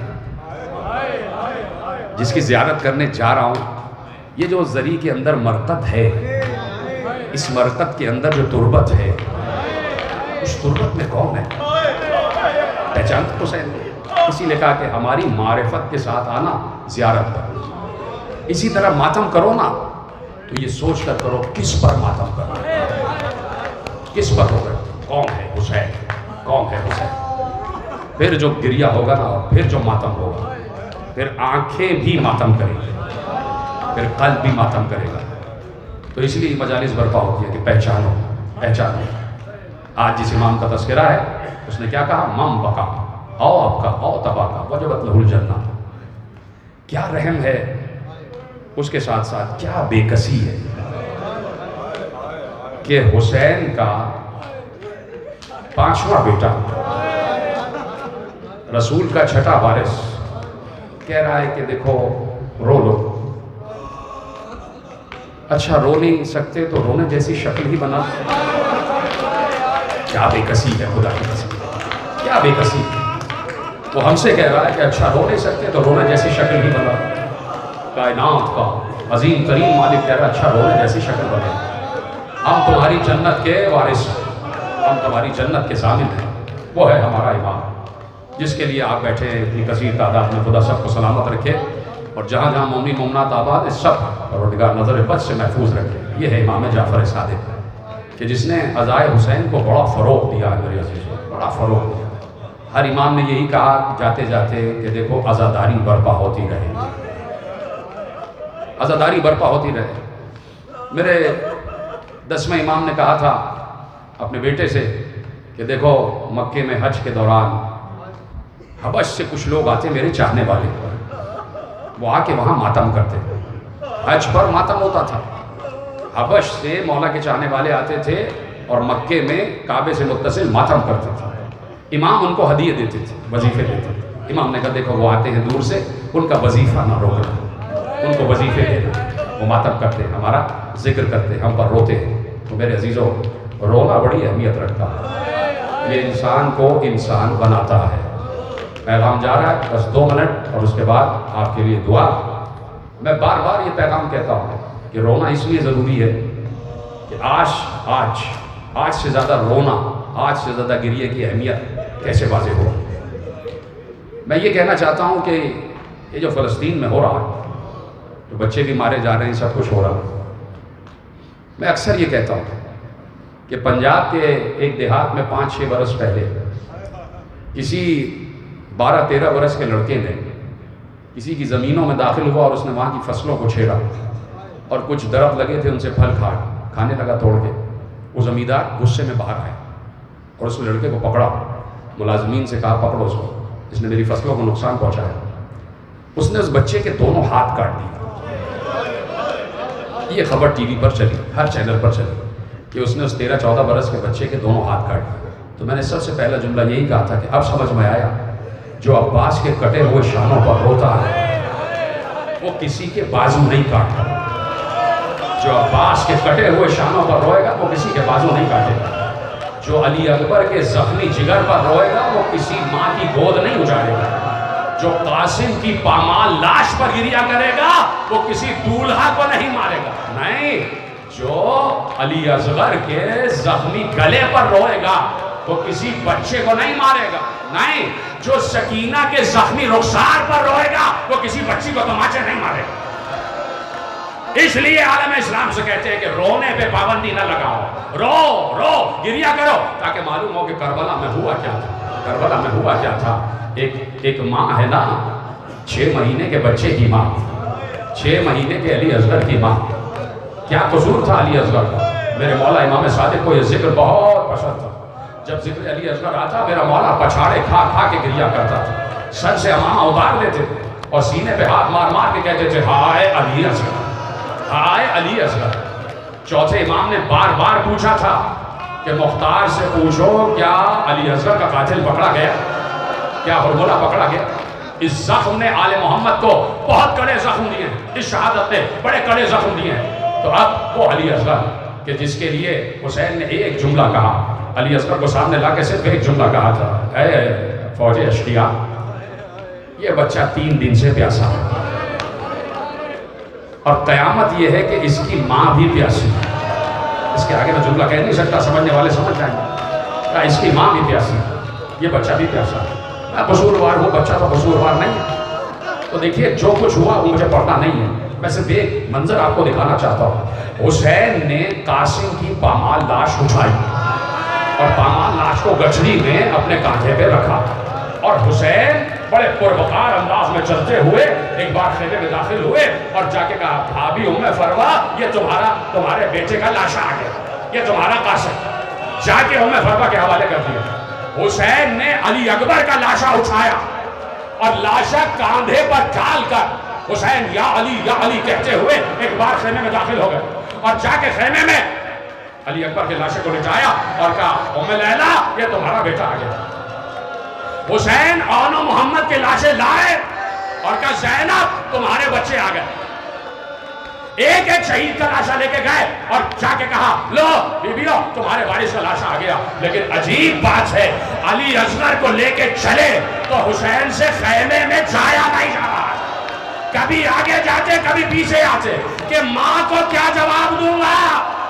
جس کی زیارت کرنے جا رہا ہوں، یہ جو زری کے اندر مرقد ہے، اس مرقد کے اندر جو تربت ہے، اس تربت میں کون ہے؟ پہچانتے حسین کو؟ اسی لیے کہا کہ ہماری معرفت کے ساتھ آنا زیارت پر. اسی طرح ماتم کرو نا تو یہ سوچ کر کرو کس پر ماتم کرو، کس پر ہوگا، کون ہے حسین، کون ہے حسین. پھر جو گریہ ہوگا نا، اور پھر جو ماتم ہوگا، پھر آنکھیں بھی ماتم کریں گی، پھر قلب بھی ماتم کرے گا. تو اس لیے مجالس برپا ہوتی ہے کہ پہچانو، پہچانو. آج جس امام کا تذکرہ ہے اس نے کیا کہا؟ مم بقا او اب کا او تبا کا وجبت لہ الجنہ. کیا رحم ہے، اس کے ساتھ ساتھ کیا بے کسی ہے کہ حسین کا 5واں بیٹا، رسول کا 6واں وارث، کہہ رہا ہے کہ دیکھو رو لو. اچھا رو نہیں سکتے تو رونے جیسی شکل ہی بنا. کیا بے کسی ہے، خدا کی قسم، کیا بے کسی. وہ ہم سے کہہ رہا ہے کہ اچھا رو نہیں سکتے تو رونے جیسی شکل ہی بنا. کائنات کا عظیم ترین مالک کہہ رہا ہے اچھا رونے جیسی شکل بنے. ہم تمہاری جنت کے وارث ہیں، ہم تمہاری جنت کے ضامن ہیں. وہ ہے ہمارا امام جس کے لیے آپ بیٹھے ہیں. اتنی کثیر تعداد میں، خدا سب کو سلامت رکھے، اور جہاں جہاں مومنین مومنات آباد ہے سب پروردگار نظر بد سے محفوظ رکھے. یہ ہے امام جعفر صادق کہ جس نے عزائے حسین کو بڑا فروغ دیا ہے. میرے عزیز کو بڑا فروغ دیا. ہر امام نے یہی کہا جاتے جاتے کہ دیکھو عزاداری برپا ہوتی رہے، عزاداری برپا ہوتی رہے. میرے 10ویں امام نے کہا تھا اپنے بیٹے سے کہ دیکھو مکے میں حج کے دوران حبش سے کچھ لوگ آتے میرے چاہنے والے، وہ آ کے وہاں ماتم کرتے. حج پر ماتم ہوتا تھا، حبش سے مولا کے چاہنے والے آتے تھے اور مکے میں کعبے سے متصل ماتم کرتے تھے. امام ان کو ہدیے دیتے تھے، وظیفے دیتے تھے. امام نے کہا دیکھو وہ آتے ہیں دور سے، ان کا وظیفہ نہ روکنا، ان کو وظیفے دینا. وہ ماتم کرتے، ہمارا ذکر کرتے، ہم پر روتے ہیں. تو میرے عزیزوں، رونا بڑی اہمیت رکھتا ہے، یہ انسان کو انسان بناتا ہے. پیغام جا رہا ہے، بس 2 منٹ اور اس کے بعد آپ کے لیے دعا. میں بار بار یہ پیغام کہتا ہوں کہ رونا اس لیے ضروری ہے کہ آج سے زیادہ رونا، آج سے زیادہ گریے کی اہمیت کیسے واضح ہو. میں یہ کہنا چاہتا ہوں کہ یہ جو فلسطین میں ہو رہا ہے، جو بچے بھی مارے جا رہے ہیں، سب کچھ ہو رہا ہے. میں اکثر یہ کہتا ہوں کہ پنجاب کے ایک دیہات میں 5-6 برس پہلے کسی 12-13 برس کے لڑکے نے کسی کی زمینوں میں داخل ہوا اور اس نے وہاں کی فصلوں کو چھیڑا، اور کچھ درخت لگے تھے ان سے پھل کھانے لگا توڑ کے. وہ زمیندار غصے میں باہر آئے اور اس نے لڑکے کو پکڑا، ملازمین سے کہا پکڑو اس کو، اس نے میری فصلوں کو نقصان پہنچایا. اس نے اس بچے کے دونوں ہاتھ کاٹ دیے. یہ خبر ٹی وی پر چلی، ہر چینل پر چلی کہ اس نے اس 13-14 برس کے بچے کے دونوں ہاتھ کاٹ دیے. تو میں نے سب سے پہلا جملہ یہی کہا تھا کہ اب سمجھ میں آیا، جو عباس کے کٹے ہوئے شانوں پر روتا ہے وہ کسی کے بازو نہیں کاٹتا. جو عباس کے کٹے ہوئے شانوں پر روئے گا وہ کسی کے بازو نہیں کاٹے گا. جو علی اکبر کے زخمی جگر پر روئے گا وہ کسی ماں کی گود نہیں اجاڑے گا. جو قاسم کی پامال لاش پر گریہ کرے گا وہ کسی دولہا کو نہیں مارے گا. نہیں، جو علی اصغر کے زخمی گلے پر روئے گا وہ کسی بچے کو نہیں مارے گا. نہیں، جو سکینہ کے زخمی رخسار پر روئے گا وہ کسی بچی کو تماچے نہیں مارے گا. اس لیے عالم اسلام سے کہتے ہیں کہ رونے پہ پابندی نہ لگاؤ، رو گریہ کرو، تاکہ معلوم ہو کہ کربلا میں ہوا کیا تھا. کربلا میں ہوا کیا تھا. ایک ماں ہے نا، 6 مہینے کے بچے کی ماں، 6 مہینے کے علی اصغر کی ماں. کیا قصور تھا علی اصغر کا؟ میرے مولا امام صادق کو یہ ذکر بہت پسند تھا. جب ذکر علی اصغر آتا میرا مولا پچھاڑے کھا کے گریہ کرتا تھا. سر سے امامہ اتار لیتے اور سینے پہ ہاتھ مار مار کے کہتے تھے ہائے علی اصغر، ہائے علی اصغر. چوتھے امام نے بار بار پوچھا تھا کہ مختار سے پوچھو کیا علی اصغر کا قاتل پکڑا گیا، کیا ہرملہ پکڑا گیا. اس زخم نے آل محمد کو بہت کڑے زخم دیے ہیں، اس شہادت نے بڑے کڑے زخم دیے ہیں. تو اب وہ علی اصغر کہ جس کے لیے حسین نے ایک جملہ کہا، علی اصغر کو سامنے لا کے صرف ایک جملہ کہا تھا، اے فوج اشقیاء، یہ بچہ 3 دن سے پیاسا ہے، اور قیامت یہ ہے کہ اس کی ماں بھی پیاسی ہے۔ اس کے آگے میں جملہ کہہ نہیں سکتا، سمجھنے والے سمجھ جائیں گے، کہ اس کی ماں بھی پیاسی ہے، یہ بچہ بھی پیاسا ہے۔ میں قصوروار ہوں، بچہ تو قصوروار نہیں ہے۔ تو دیکھیے جو کچھ ہوا وہ مجھے پڑھنا نہیں ہے، میں صرف ایک منظر آپ کو دکھانا چاہتا ہوں۔ حسین نے قاسم کی پامال لاش اٹھائی اور پامال لاش کو گچھڑی میں اپنے کاندھے پہ رکھا، اور حسین بڑے پروقار انداز میں چلتے ہوئے ایک بار خیمے میں داخل ہوئے اور جا کے کہا، بھابی ام فروا، یہ تمہارے بیٹے کا لاشا آ گیا، یہ تمہارا قاسم۔ جا کے ام فروا کے حوالے کر دیا۔ حسین نے علی اکبر کا لاشا اٹھایا اور لاشا کاندھے پر ڈال کر حسین یا علی کہتے ہوئے ایک بار خیمے میں داخل ہو گئے، اور جا کے خیمے میں علی اکبر کے لاشے کو لٹایا اور کہا، ام لیلا، یہ تمہارا بیٹا آ گیا۔ حسین آن و محمد کے لاشیں لائے اور کہا، زینب، تمہارے بچے آ گئے۔ ایک ایک شہید کا لاشا لے کے گئے اور جا کے کہا، لو بیبیو، تمہارے وارث کا لاشا آ گیا۔ لیکن عجیب بات ہے، علی اصغر کو لے کے چلے تو حسین سے خیمے میں جایا نہیں جا رہا، کبھی آگے جاتے کبھی پیچھے آتے، کہ ماں کو کیا جواب دوں گا،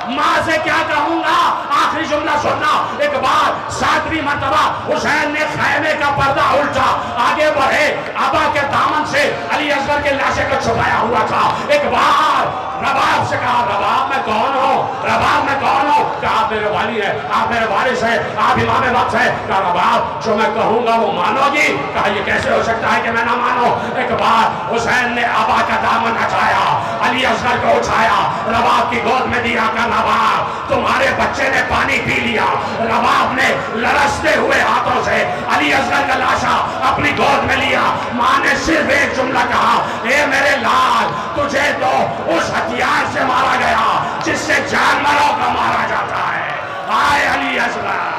ماں سے کیا کہوں گا۔ آخری جملہ سننا، ایک بار 7ویں مرتبہ حسین نے خیمے کا پردہ الٹا، آگے بڑھے، ابا کے دامن سے علی اصغر کے لاشے کو چھپایا ہوا تھا۔ ایک بار رباب سے کہا، رباب میں کون ہوں، رباب میں کون ہوں؟ کہا، آپ میرے والی ہیں، آپ میرے وارث ہیں، آپ امام وقت ہیں۔ کہا، رباب، جو میں کہوں گا وہ مانو گی؟ کہا، یہ کیسے ہو سکتا ہے کہ میں نہ مانوں؟ ایک بار حسین نے ابا کا دامن اٹھایا، علی اصغر کو اٹھایا، رباب کی گود میں دیا، کہا، رباب، تمہارے بچے نے پانی پی لیا۔ رباب نے لرزتے ہوئے ہاتھوں سے علی اصغر کا لاشا اپنی گود میں لیا۔ ماں نے صرف ایک جملہ کہا، اے میرے لال، تجھے تو اس ہتھیار سے مارا گیا جس سے جانوروں کا مارا جاتا ہے۔ آئے علی اصغر۔